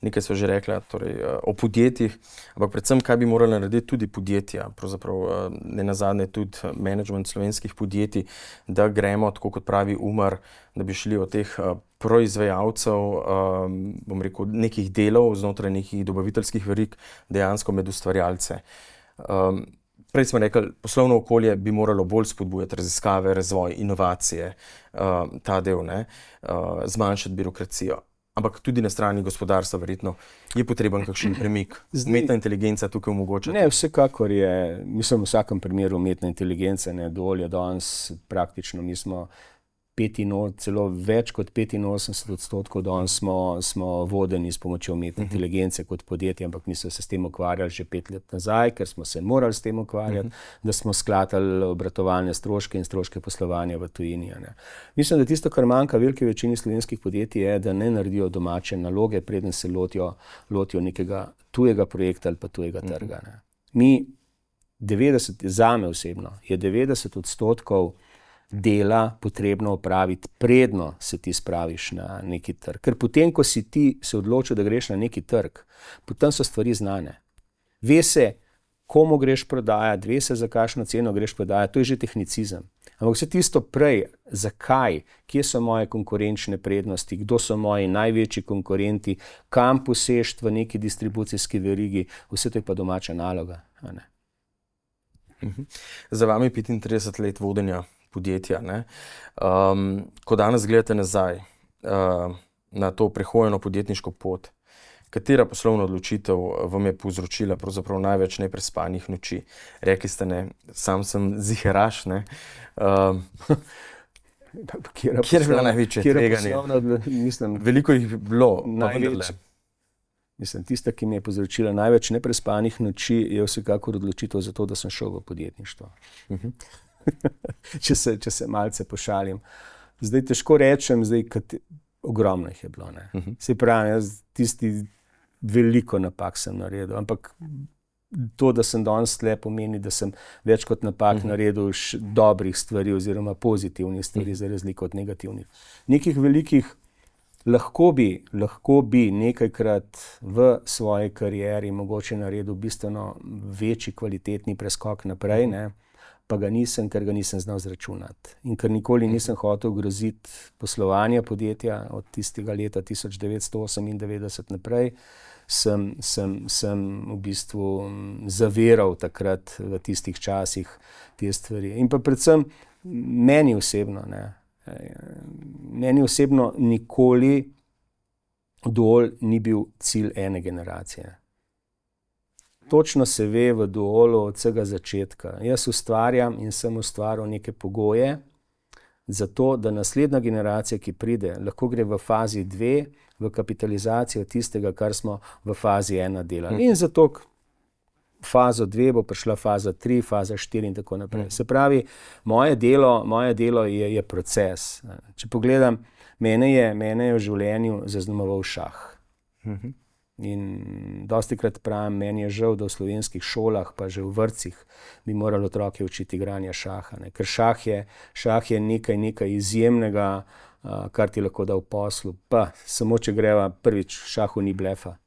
nekaj sva že rekla, torej o podjetjih, ampak predvsem, kaj bi morali narediti tudi podjetja, pravzaprav ne nazadnje tudi menedžment slovenskih podjetij, da gremo, tako kot pravi Umar, da bi šli od teh proizvajalcev, bom rekel, nekih delov znotraj nekih dobaviteljskih verig dejansko med ustvarjalce. Prej smo rekli, poslovno okolje bi moralo bolj spodbujati raziskave, razvoj, inovacije, ta del, zmanjšati birokracijo. Ampak tudi na strani gospodarstva verjetno je potreben kakšen premik. Umetna inteligenca tukaj omogoča. Ne, vsekakor je, mislim, v vsakem primeru umetna inteligenca, dovolj je danes praktično, mi smo celo več kot 85% danes smo vodeni s pomočjo umetne inteligence kot podjetje, ampak mi smo se s tem ukvarjali že 5 let nazaj, ker smo se morali s tem ukvarjati, da smo sklatali obratovalne stroške in stroške poslovanja v tujini. Mislim, da tisto, kar manjka veliki večini slovenskih podjetij, je, da ne naredijo domače naloge, preden se lotijo nekega tujega projekta ali pa tujega trga. Zame osebno je 90% dela potrebno opraviti, predno se ti spraviš na neki trg. Ker potem, ko si ti se odločil, da greš na neki trg, potem so stvari znane. Ve se, komu greš prodajati, ve se, za kakšno ceno greš prodajati, to je že tehnicizem. Ampak vse tisto prej, zakaj, kje so moje konkurenčne prednosti, kdo so moji največji konkurenti, kam posežt v neki distribucijski verigi, vse to je pa domača naloga. Za vami 35 let vodenja podjetja. Ko danes gledate nazaj na to prehojeno podjetniško pot, katera poslovna odločitev vam je povzročila pravzaprav največ neprespanih noči? Rekli ste, sam sem ziheraš. Kjer je bila največje tveganje? Veliko jih je bilo. Mislim, tista, ki mi je povzročila največ neprespanih noči, je vsekakor odločitev za to, da sem šel v podjetništvo. če se malce pošalim. Zdaj težko rečem, ogromno jih je bilo. Se pravi, jaz tisti veliko napak sem naredil, ampak to, da sem danes tle, pomeni, da sem več kot napak naredil dobrih stvari oziroma pozitivnih stvari za razliko od negativnih. Nekih velikih lahko bi nekajkrat v svoji karieri mogoče naredil bistveno večji kvalitetni preskok naprej, ne? Pa ga nisem, ker ga nisem znal zračunati. In ker nikoli nisem hotel groziti poslovanja podjetja od tistega leta 1998 naprej, sem v bistvu zaviral takrat v tistih časih te stvari. In pa predvsem meni osebno nikoli Duol ni bil cilj ene generacije. Točno se ve v Duolu od vsega začetka. Jaz ustvarjam in sem ustvaril neke pogoje za to, da naslednja generacija, ki pride, lahko gre v fazi 2 v kapitalizacijo tistega, kar smo v fazi 1 delali. In zato fazo 2 bo prišla faza 3, faza 4 in tako naprej. Se pravi, moje delo je proces. Če pogledam, mene je v življenju zaznamoval šah. In dostikrat pravim, meni je žal, da v slovenskih šolah, pa že v vrtcih, bi morali otroke učiti igranja šaha. Ne? Ker šah je nekaj izjemnega, kar ti lahko da v poslu. Pa samo, če greva, prvič, šahu ni blefa.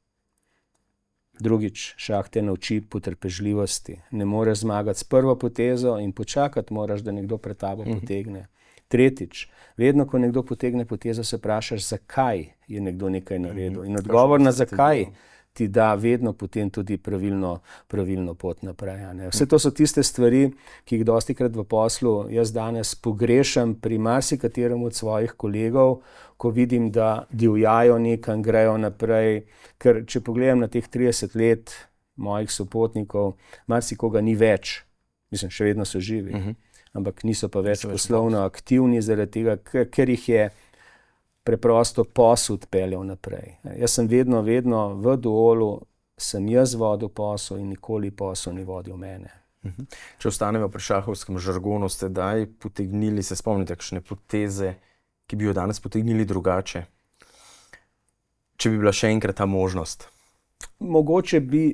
Drugič, šah te nauči potrpežljivosti. Ne moreš zmagati s prvo potezo in počakati moraš, da nekdo pred tabo potegne. Tretjič, vedno, ko nekdo potegne potezo, se vprašaš, zakaj je nekdo nekaj naredil. In odgovor na zakaj ti da vedno potem tudi pravilno pot naprej. Ne? Vse to so tiste stvari, ki jih dostikrat v poslu jaz danes pogrešam pri marsikaterem od svojih kolegov, ko vidim, da divjajo nekam, grejo naprej. Ker če pogledam na teh 30 let mojih sopotnikov, marsikoga ni več. Mislim, še vedno so živi. Ampak niso pa več poslovno aktivni zaradi tega, ker jih je preprosto posel odpeljal naprej. Jaz sem vedno v Duolu, sem jaz vodil posel in nikoli posel ni vodil mene. Če ostanemo pri šahovskem žargonu, ste kdaj potegnili, se spomnite, kakšne poteze, ki bi jo danes potegnili drugače? Če bi bila še enkrat ta možnost? Mogoče bi,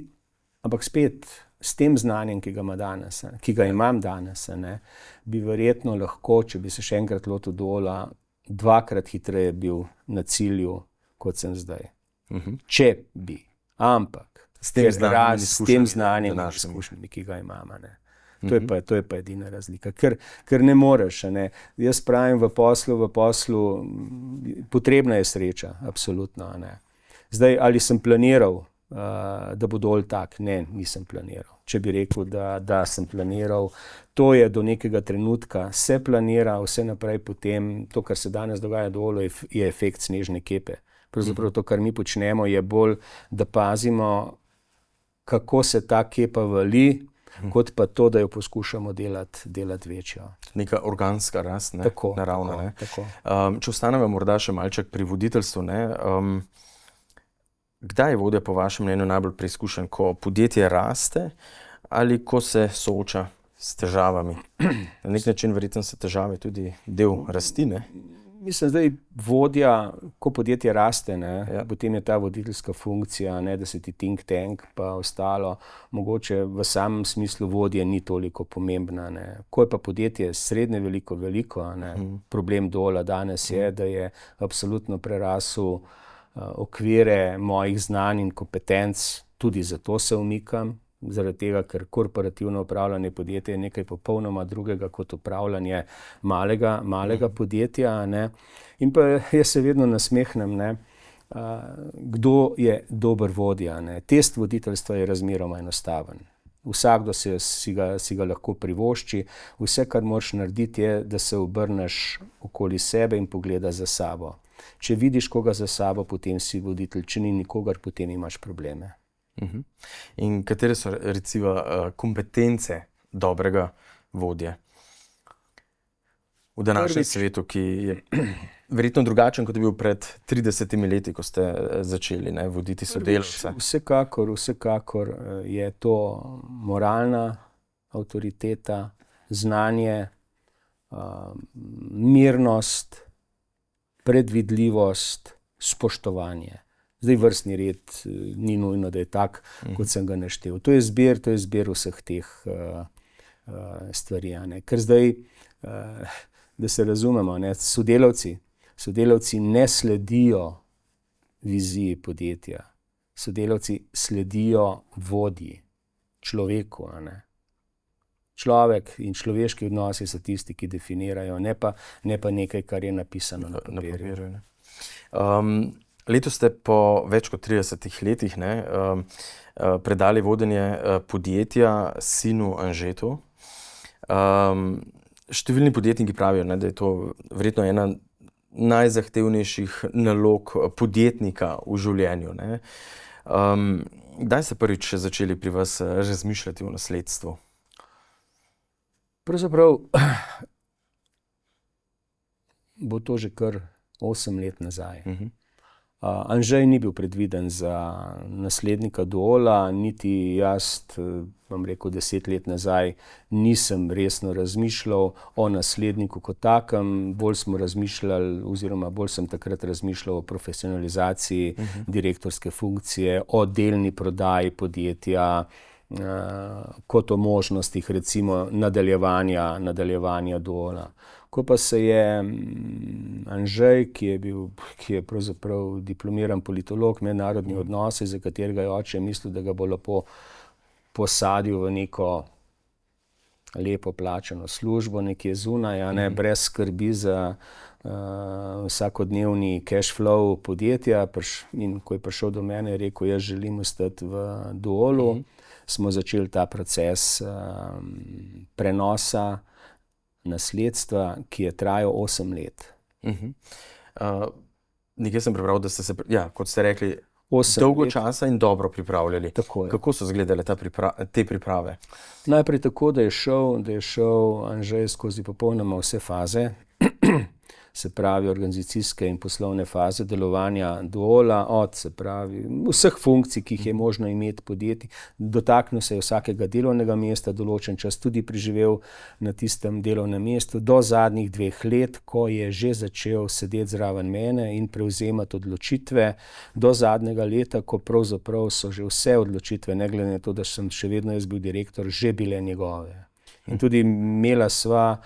ampak spet, s tem znanjem, ki ga imam danes, bi verjetno lahko, če bi se še enkrat lotil Duola, 2-krat hitreje bil na cilju, kot sem zdaj. Če bi. Ampak s tem znanjem in izkušnjami, ki ga imam. To je pa edina razlika. Ker ne moreš. Jaz pravim, v poslu potrebna je sreča, absolutno. Zdaj, ali sem planiral, da bo Duol tak? Ne, nisem planiral. Če bi rekel, da sem planiral, to je do nekega trenutka, se planira, vse naprej potem, to, kar se danes dogaja v Duolu, je efekt snežne kepe. Pravzaprav to, kar mi počnemo, je bolj, da pazimo, kako se ta kepa vali, kot pa to, da jo poskušamo delati večjo. Neka organska rast, tako, naravna. Tako. Če ostanemo morda še malček pri voditeljstvu, kdaj je vodja po vašem mnenju najbolj preizkušen, ko podjetje raste ali ko se sooča s težavami? Na nek način verjetno so težave tudi del rasti, ne? Mislim, zdaj vodja, ko podjetje raste, potem je ta voditeljska funkcija, da se ti think tank pa ostalo, mogoče v samem smislu vodje ni toliko pomembna. Ko je pa podjetje srednje veliko, problem Duola danes je, da je absolutno prerasel okvire mojih znanj in kompetenc, tudi zato se umikam, zaradi tega, ker korporativno upravljanje podjetja je nekaj popolnoma drugega kot upravljanje malega podjetja. In pa jaz se vedno nasmehnem, kdo je dober vodja. Test voditeljstva je razmeroma enostaven. Vsakdo si ga lahko privošči. Vse, kar moraš narediti, je, da se obrneš okoli sebe in pogleda za sabo. Če vidiš koga za sabo, potem si voditelj, če ni nikogar, potem imaš probleme. In katere so recimo kompetence dobrega vodje? v današnjem svetu, ki je verjetno drugačen, kot je bil pred 30 leti, ko ste začeli voditi sodelavce? Vsekakor je to moralna avtoriteta, znanje, mirnost, predvidljivost, spoštovanje. Zdaj vrstni red ni nujno, da je tak, kot sem ga naštel. To je zbir vseh teh stvari. Ker zdaj, da se razumemo, sodelavci ne sledijo viziji podjetja. Sodelavci sledijo vodji, človeku. Človek in človeški odnosi so tisti, ki definirajo, ne pa nekaj, kar je napisano na papirju. Letos ste po več kot 30 letih predali vodenje podjetja sinu Anžetu. Številni podjetniki pravijo, da je to verjetno ena najzahtevnejših nalog podjetnika v življenju. Kdaj ste prvič začeli pri vas razmišljati o nasledstvu? Pravzaprav bo to že kar 8 let nazaj. Anžej ni bil predviden za naslednika Duola, niti jaz, bom rekel, 10 let nazaj nisem resno razmišljal o nasledniku kot takem. Bolj smo razmišljali, oziroma bolj sem takrat razmišljal o profesionalizaciji direktorske funkcije, o delni prodaji podjetja, kot o možnostih recimo nadaljevanja Duola. Ko pa se je Anžej, ki je pravzaprav diplomiran politolog, mednarodni odnosi, za katerega je oče mislil, da ga bo lepo posadil v neko lepo plačano službo nekje zunaj, brez skrbi za vsakodnevni cash flow podjetja, in ko je prišel do mene, je rekel, jaz želim ostati v Duolu. Smo začeli ta proces prenosa nasledstva, ki je trajal 8 let. Nekaj sem prebral, da ste se, kot ste rekli, dolgo časa in dobro pripravljali. Kako so izgledale te priprave? Najprej tako, da je šel Anžej skozi popolnoma vse faze, se pravi organizacijske in poslovne faze delovanja Duola, od vseh funkcij, ki jih je možno imeti podjetij, dotaknil se je vsakega delovnega mesta, določen čas tudi preživel na tistem delovnem mestu, do zadnjih 2 let, ko je že začel sedeti zraven mene in prevzemati odločitve, do zadnjega leta, ko pravzaprav so že vse odločitve, ne glede na to, da sem še vedno jaz bil direktor, že bile njegove. In tudi imela sva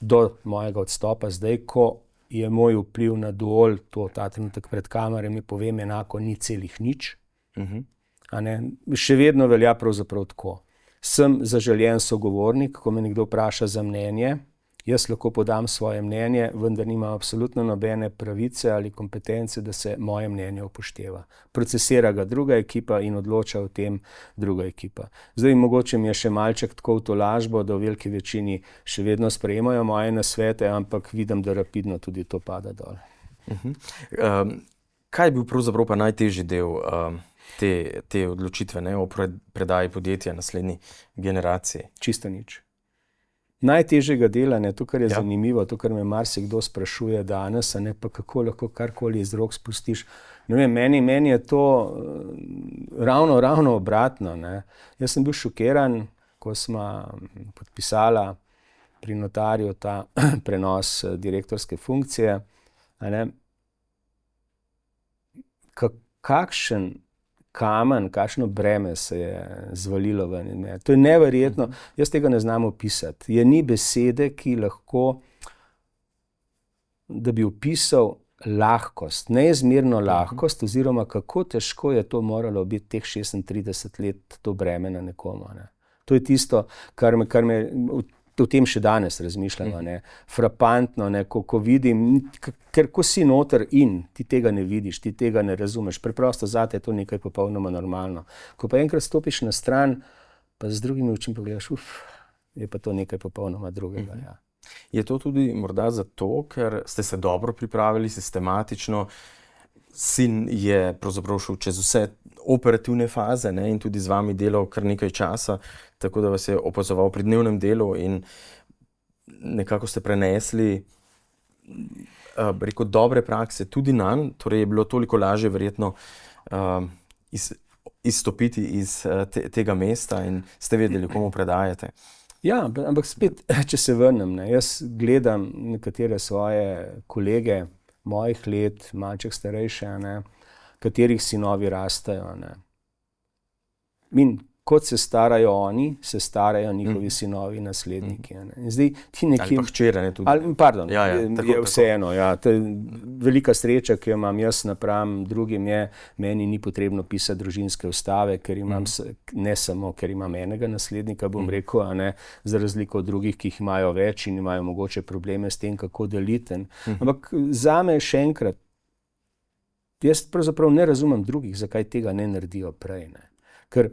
do mojega odstopa zdaj, ko je moj vpliv na Duol, to ta trenutek pred kamerami povem, enako 0,0. Še vedno velja pravzaprav tako. Sem zaželjen sogovornik, ko me nekdo vpraša za mnenje, jaz lahko podam svoje mnenje, vendar nimam absolutno nobene pravice ali kompetence, da se moje mnenje upošteva. Procesira ga druga ekipa in odloča o tem druga ekipa. Zdaj, mogoče mi je še malček tako v to lažbo, da v veliki večini še vedno sprejemajo moje nasvete, ampak vidim, da rapidno tudi to pada dol. Kaj je bil pravzaprav pa najtežji del te odločitve o predaji podjetja naslednji generaciji? Čisto nič. Najtežjega dela, to, kar je zanimivo, to, kar me marsikdo sprašuje danes, pa kako lahko karkoli iz rok spustiš. Ne vem, meni je to ravno obratno. Jaz sem bil šokiran, ko smo podpisala pri notarju ta prenos direktorske funkcije. Kakšen kamen, kakšno breme se je zvalilo ven. To je neverjetno, jaz tega ne znam opisati. Ni besede, ki lahko, da bi opisal lahkost, neizmerno lahkost, oziroma kako težko je to moralo biti teh 36 let to breme na nekomu. To je tisto, kar me o tem še danes razmišljamo, frapantno, ko vidim, ker ko si noter in ti tega ne vidiš, ti tega ne razumeš, preprosto zate je to nekaj popolnoma normalno. Ko pa enkrat stopiš na stran, pa z drugimi očmi pogledaš, je pa to nekaj popolnoma drugega. Je to tudi morda zato, ker ste se dobro pripravili, sistematično, sin je pravzaprav šel čez vse operativne faze in tudi z vami delal kar nekaj časa, tako da vas je opazoval pri dnevnem delu in nekako ste prenesli rekel, dobre prakse tudi nanj, torej je bilo toliko lažje verjetno izstopiti iz tega mesta in ste vedeli, komu predajate. Ja, ampak spet, če se vrnem, ne, jaz gledam nekatere svoje kolege mojih let, malček starejše, ne, katerih sinovi rastejo. Ne. In kot se starajo oni, se starajo njihovi sinovi, nasledniki. Ne. In zdaj, ti nekje... Ali pa hčere, ne, tudi. Pardon, tako, je vseeno. Ja. Velika sreča, ki jo imam jaz napram drugim, je, meni ni potrebno pisati družinske ustave, ker imam ne samo, ker imam enega naslednika, bom rekel, a ne, za razliko od drugih, ki jih imajo več in imajo mogoče probleme s tem, kako deliti. Ampak zame še enkrat, jaz pravzaprav ne razumem drugih, zakaj tega ne naredijo prej. Ne. Ker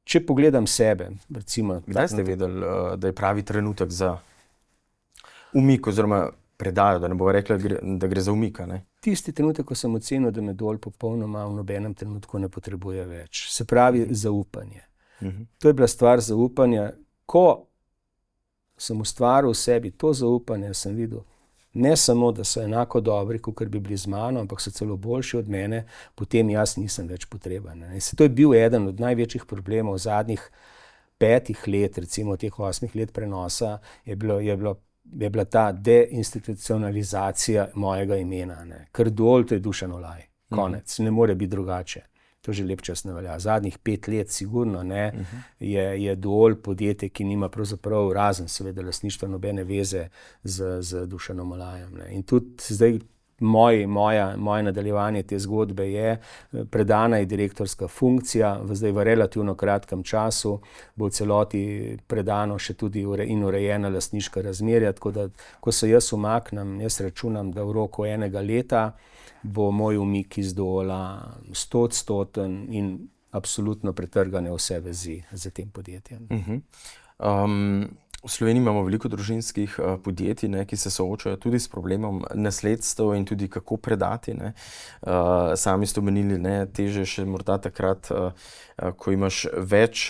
če pogledam sebe, recimo... Kdaj ste vedeli, da je pravi trenutek za umik oziroma predajo, da ne bo rekla, da gre za umik, ne? Tisti trenutek, ko sem ocenil, da me dol popolnoma v nobenem trenutku ne potrebuje več. Se pravi, zaupanje. To je bila stvar zaupanja. Ko sem ustvaril v sebi to zaupanje, sem videl, ne samo, da so enako dobri, kakor bi bili z mano, ampak so celo boljši od mene, potem jaz nisem več potreben. To je bil eden od največjih problemov zadnjih 5 let, recimo teh 8 let prenosa, je bila ta deinstitucionalizacija mojega imena. Ne. Ker dol, to je Dušan Olaj. Konec. Ne more biti drugače. To že lep čas ne velja. Zadnjih 5 let sigurno ne, je dol podjetje, ki nima pravzaprav razen seveda lastništva nobene veze z Dušanom Olajem. Ne. In tudi zdaj moje nadaljevanje te zgodbe je, predana je direktorska funkcija, zdaj v relativno kratkem času bo v celoti predano še tudi in urejena lastniška razmerja, tako da, ko se jaz umaknem, jaz računam, da v roku 1 leta bo moj umik iz Dola 100% in absolutno pretrgane vse vezi z tem podjetjem. V Sloveniji imamo veliko družinskih podjetij, ne, ki se soočajo tudi s problemom nasledstev in tudi kako predati. Ne. Sami ste omenili, ne, teže še morda takrat, ko imaš več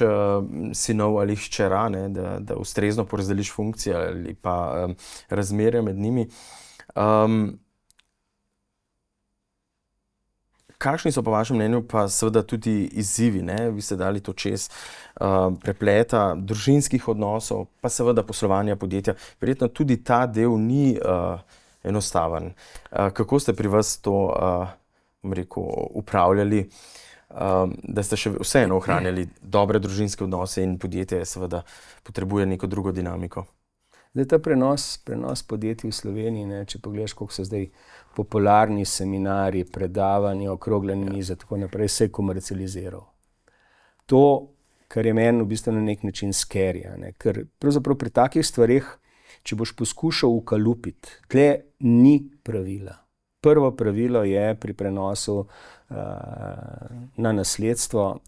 sinov ali hčera, ne, da ustrezno porazdeliš funkcije ali pa razmerja med njimi. Kakšni so po vašem mnenju pa seveda tudi izzivi, ne? Vi ste dali to čez prepleta družinskih odnosov, pa seveda poslovanja podjetja. Verjetno tudi ta del ni enostaven. Kako ste pri vas to, upravljali, da ste še vseeno ohranjali dobre družinske odnose in podjetje seveda potrebuje neko drugo dinamiko? Zdaj, ta prenos podjetij v Sloveniji, ne, če pogledaš, koliko so zdaj popularni seminarji, predavanja, okrogle mize, tako naprej, se je komercializiral. To, kar je meni v bistvu na nek način scary, ne, ker pravzaprav pri takih stvareh, če boš poskušal ukalupiti, tle ni pravila. Prvo pravilo je pri prenosu na nasledstvo,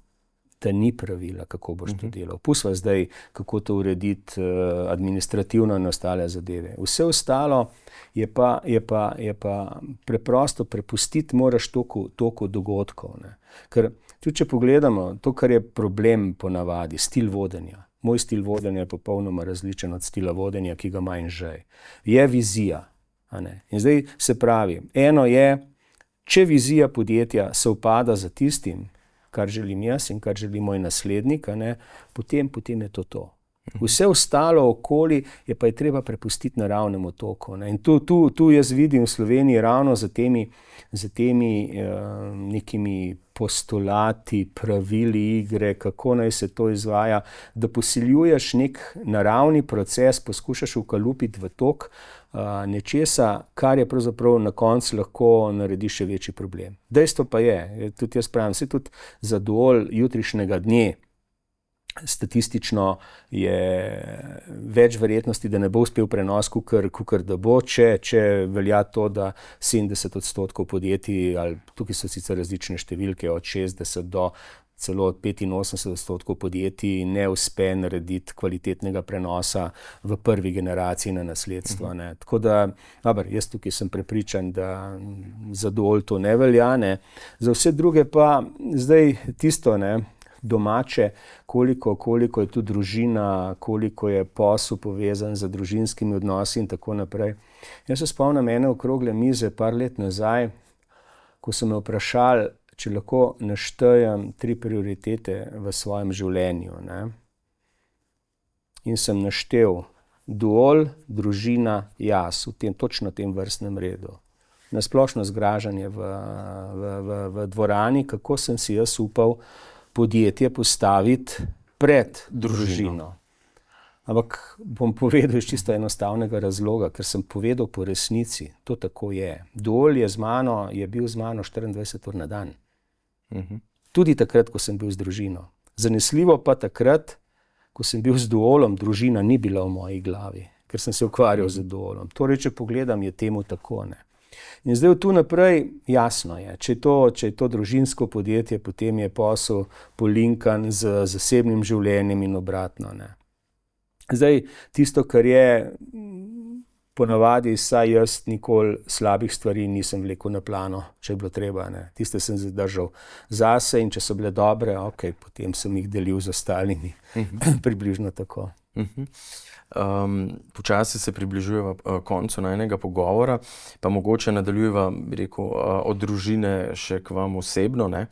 da ni pravila, kako boš to delal. Pusva zdaj, kako to urediti administrativno in ostale zadeve. Vse ostalo je pa preprosto prepustiti moraš toku dogodkov. Ne. Ker tudi če pogledamo, to, kar je problem ponavadi, stil vodenja. Moj stil vodenja je popolnoma različen od stila vodenja, ki ga ima Anžej. Je vizija. A ne. In zdaj se pravi, eno je, če vizija podjetja sovpada za tistim, kar želim jaz in kar želi moj naslednik, ne, potem je to. Vse ostalo okoli je pa je treba prepustiti naravnemu toku. Ne. In tu jaz vidim v Sloveniji ravno za temi nekimi postulati, pravili igre, kako naj se to izvaja, da posiljuješ nek naravni proces, poskušaš ukalupiti v tok nečesa, kar je pravzaprav na koncu lahko naredi še večji problem. Dejstvo pa je, tudi jaz pravim, se tudi za Dol jutrišnjega dne statistično je več verjetnosti, da ne bo uspel prenos, kakor da bo, če velja to, da 70% podjetij, ali tukaj so sicer različne številke, od 60 do celo 85% podjetij ne uspe narediti kvalitetnega prenosa v prvi generaciji na nasledstvo. Ne. Tako da, jaz tukaj sem prepričan, da za Dol to ne velja. Ne. Za vse druge pa zdaj tisto, ne, domače, koliko je tu družina, koliko je posel povezan z družinskimi odnosi in tako naprej. Jaz se spomnim ene okrogle mize par let nazaj, ko so me vprašali, če lahko naštejem 3 prioritete v svojem življenju, ne. In sem naštel duol, družina, jaz, točno v tem vrstnem redu. Na splošno zgražanje v dvorani, kako sem si jaz upal podjetje postaviti pred družino. Ampak bom povedal iz čisto enostavnega razloga, ker sem povedal po resnici, to tako je. Duol je bil z mano 24 ur na dan. Tudi takrat, ko sem bil z družino. Zanesljivo pa takrat, ko sem bil z duolom, družina ni bila v moji glavi, ker sem se ukvarjal z duolom. Torej, če pogledam, je temu tako, ne. In zdaj tu naprej jasno je, če je to družinsko podjetje, potem je posel polinkan z zasebnim življenjem in obratno, ne. Zdaj, tisto, kar je, ponavadi, saj jaz nikoli slabih stvari nisem vlekel na plano, če je bilo treba, ne. Tiste sem zadržal zase in če so bile dobre, okej, potem sem jih delil z ostalimi. Približno tako. Počasi se približujeva koncu najinega pogovora, pa mogoče nadaljujeva, bi rekel, od družine še k vam osebno, ne.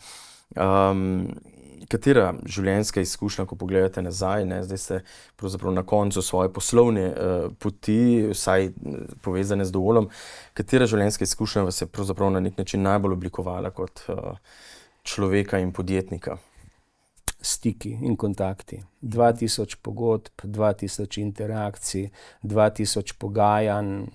Katera življenjska izkušnja, ko pogledate nazaj, ne, zdaj ste pravzaprav na koncu svoje poslovne poti, vsaj povezane z duolom, katera življenjska izkušnja vas je pravzaprav na nek način najbolj oblikovala kot človeka in podjetnika? Stiki in kontakti. 2000 pogodb, 2000 interakcij, 2000 pogajanj,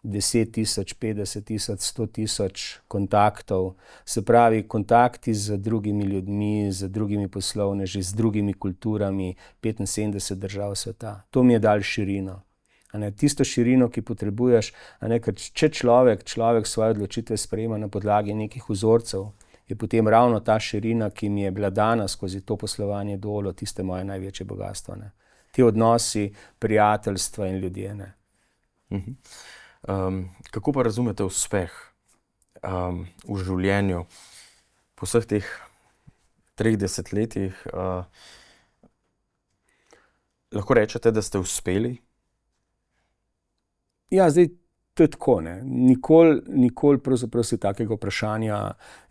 10 000, 50 000, 100 000 kontaktov. Se pravi, kontakti z drugimi ljudmi, z drugimi poslovneži, z drugimi kulturami, 75 držav sveta. To mi je dalo širino. Tisto širino, ki potrebuješ, ker če človek svoje odločitve sprejema na podlagi nekih vzorcev, je potem ravno ta širina, ki mi je bila dana skozi to poslovanje duolo, tiste moje največje bogastvo, ne. Ti odnosi, prijateljstva in ljudje, ne. Kako pa razumete uspeh v življenju po vseh teh 30 letih? Lahko rečete, da ste uspeli? Ja, zdaj, to je tako, ne. Nikoli pravzaprav si takega vprašanja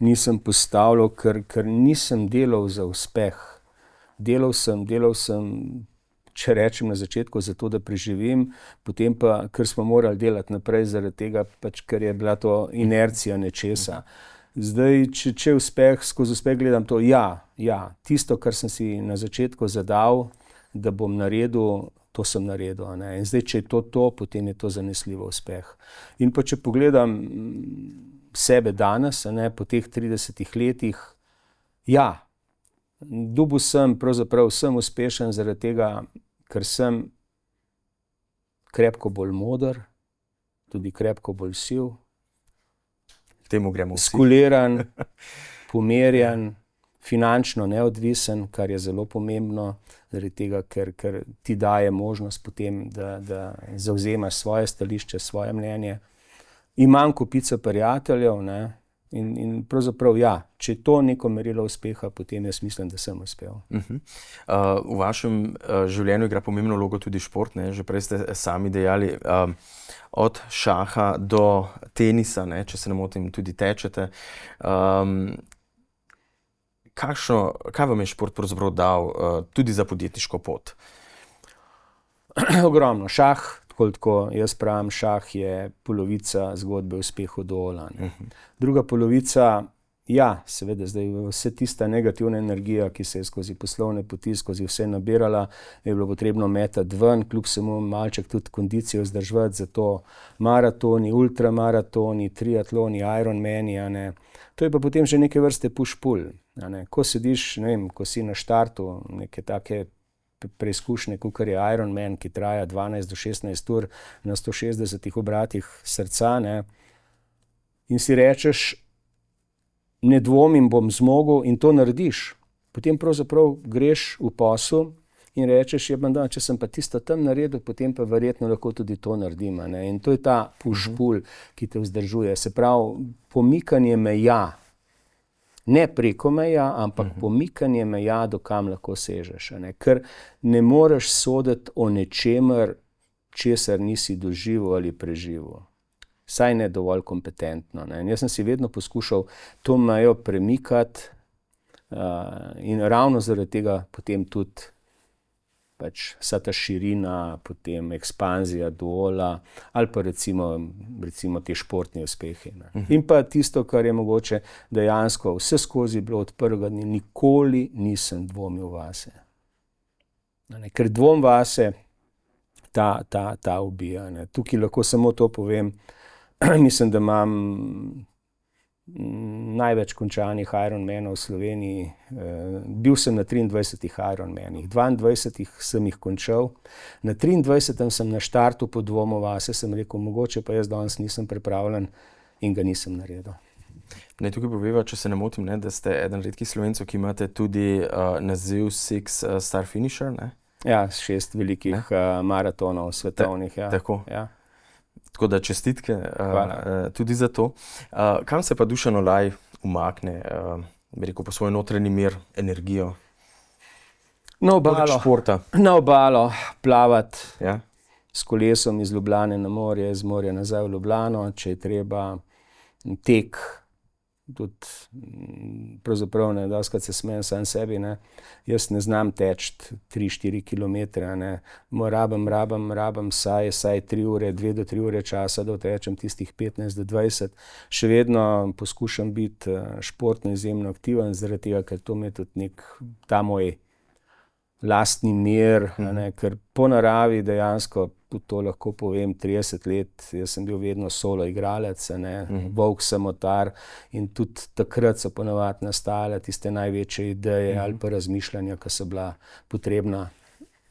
nisem postavljal, ker nisem delal za uspeh. Delal sem, če rečem na začetku, zato da preživim, potem pa, ker smo morali delati naprej zaradi tega, ker je bila to inercija nečesa. Zdaj, če skozi uspeh gledam to, tisto, kar sem si na začetku zadal, da bom naredil, to sem naredil, ne. In zdaj, če je to, potem je to zanesljivo uspeh. In pa če pogledam sebe danes, po teh 30 letih, dobil sem, pravzaprav sem uspešen zaradi tega, ker sem krepko bolj moder, tudi krepko bolj siv, temu gremo vsi. Skuliran, pomerjan, finančno neodvisen, kar je zelo pomembno, zaradi tega, ker ti daje možnost potem, da zavzemaš svoje stališče, svoje mnenje. Imam kopico prijateljev, ne. In pravzaprav, če je to neko merilo uspeha, potem jaz mislim, da sem uspel. V vašem življenju igra pomembno vlogo tudi šport, ne? Že prej ste sami dejali, od šaha do tenisa, ne? Če se ne motim, tudi tečete. Kaj vam je šport pravzaprav dal tudi za podjetniško pot? Ogromno. Šah, tako, jaz pravim, šah je polovica zgodbe o uspehu duola, ne. Druga polovica, seveda, zdaj vse tista negativna energija, ki se je skozi poslovne poti, skozi vse nabirala, je bilo potrebno metati ven, kljub vsemu malček tudi kondicijo vzdrževati, zato maratoni, ultramaratoni, triatloni, Ironmani, ne. To je pa potem že neke vrste push-pull, ne. Ko sediš, ne vem, ko si na štartu neke take preizkušnje, kakor je Ironman, ki traja 12 do 16 ur na 160 obratih srca, ne. In si rečeš, ne dvomim, bom zmogel, in to narediš. Potem pravzaprav greš v posel in rečeš, če sem pa tisto tam naredil, potem pa verjetno lahko tudi to naredim, ne. In to je ta push-pull, ki te vzdržuje. Se pravi, pomikanje meja Ne preko meja, ampak pomikanje meja, do kam lahko sežeš. Ker ne moreš soditi o nečemer, česar nisi doživel ali preživel. Saj ne dovolj kompetentno. Jaz sem si vedno poskušal to mejo premikati in ravno zaradi tega potem tudi vsa ta širina, potem ekspanzija Duola ali pa recimo te športni uspehi. In pa tisto, kar je mogoče dejansko vse skozi bilo od prvega dne, nikoli nisem dvomil vase. Ker dvom vase ta ubija. Tukaj lahko samo to povem, mislim, da imam največ končanih Ironmanov v Sloveniji. Bil sem na 23 Ironmanih, 22 sem jih končal. Na 23 sem na štartu podvomil vase, sem rekel, mogoče pa jaz danes nisem pripravljen in ga nisem naredil. Naj tukaj poveva, če se ne motim, da ste eden redkih Slovencev, ki imate tudi naziv Six Star Finisher, ne? Ja, 6 velikih maratonov svetovnih. Tako. Ja. Tako da čestitke tudi za to. Kam se pa Dušan Olaj umakne, bi rekel, po svoj notranji mir, energijo? Na obalo plavati, s kolesom iz Ljubljane na morje, iz morja nazaj v Ljubljano, če je treba, tek. Tudi pravzaprav dostikrat se smejem sam sebi, jaz ne znam teči 3-4 kilometre, rabim vsaj 3 ure, 2 do 3 ure časa, da tečem tistih 15 do 20. Še vedno poskušam biti športno izjemno aktiven, zaradi tega, ker to mi je tudi ta moj lastni mir, ker po naravi dejansko, tudi to lahko povem, 30 let, jaz sem bil vedno solo igralec, volk samotar in tudi takrat so ponavadi nastale tiste največje ideje ali pa razmišljanja, ki so bila potrebna,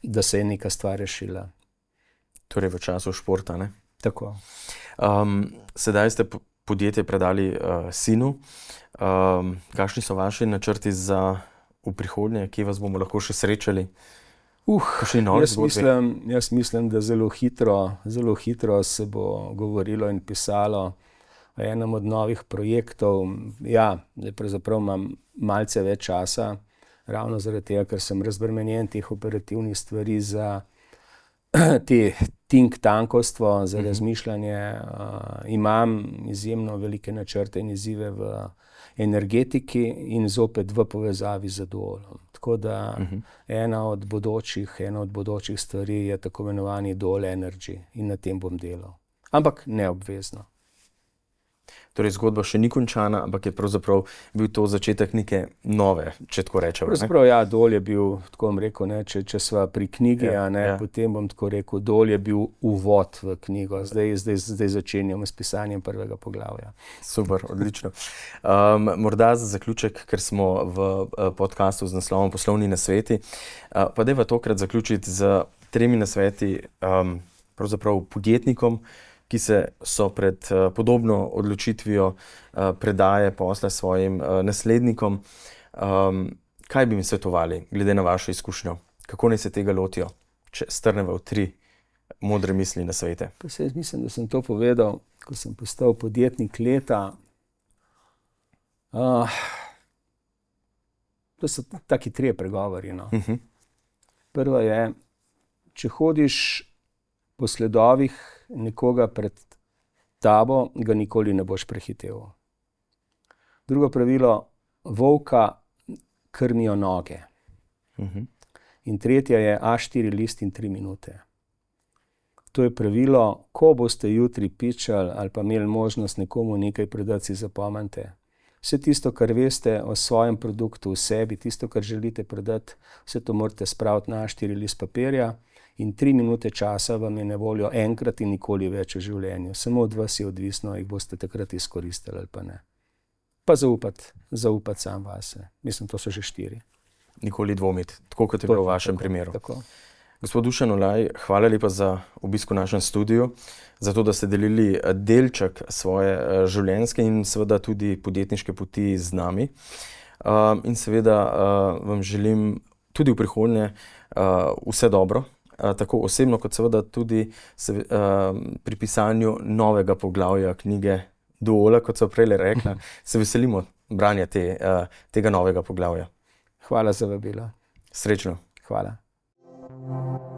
da se je neka stvar rešila. Torej v času športa, ne? Tako. Sedaj ste podjetje predali sinu. Kakšni so vaši načrti za v prihodnje, kje vas bomo lahko še srečali? Jaz mislim, da zelo hitro se bo govorilo in pisalo o enem od novih projektov. Ja, pravzaprav imam malce več časa, ravno zaradi tega, ker sem razbremenjen teh operativnih stvari za te think tankovstvo, za razmišljanje. Imam izjemno velike načrte in izzive v energetiki in zopet v povezavi z Duolom. Tako da ena od bodočih stvari je tako imenovani Duol Energy in na tem bom delal. Ampak neobvezno. Torej zgodba še ni končana, ampak je pravzaprav bil to začetek neke nove, če tako rečemo. Pravzaprav ja, Duol je bil, tako bom rekel, če sva pri knjigi, potem bom tako rekel, Duol je bil uvod v knjigo. Zdaj začenjamo s pisanjem prvega poglavja. Super, odlično. Morda za zaključek, ker smo v podcastu z naslovom Poslovni nasveti, pa dajva tokrat zaključiti z 3 nasveti pravzaprav podjetnikom, ki so pred podobno odločitvijo predaje posla svojim naslednikom. Kaj bi mi svetovali, glede na vašo izkušnjo? Kako naj se tega lotijo, če strneva v 3 modre misli na svete? Mislim, da sem to povedal, ko sem postal podjetnik leta. To so taki 3 pregovori. Prva je, če hodiš po sledovih nekoga pred tabo, ga nikoli ne boš prehitel. Drugo pravilo, volka krmijo noge. In tretja je A4 list in 3 minute. To je pravilo, ko boste jutri pičali ali pa imeli možnost nekomu nekaj prodati, si zapomnite. Vse tisto, kar veste o svojem produktu, v sebi, tisto, kar želite prodati, vse to morate spraviti na A4 list papirja. In 3 minute časa vam je na voljo enkrat in nikoli več v življenju. Samo od vas je odvisno, jih boste takrat izkoristili ali pa ne. Pa zaupati sam vase. Mislim, to so že 4. Nikoli dvomiti, tako kot je bilo v vašem primeru. Tako. Gospod Dušan Olaj, hvala lepa za obisk v našem studiu, za to, da ste delili delček svoje življenjske in seveda tudi podjetniške poti z nami. In seveda vam želim tudi v prihodnje vse dobro, tako osebno kot seveda tudi pri pisanju novega poglavja knjige duola, kot so prej rekla, se veselimo branja tega novega poglavja. Hvala za vabilo. Srečno. Hvala.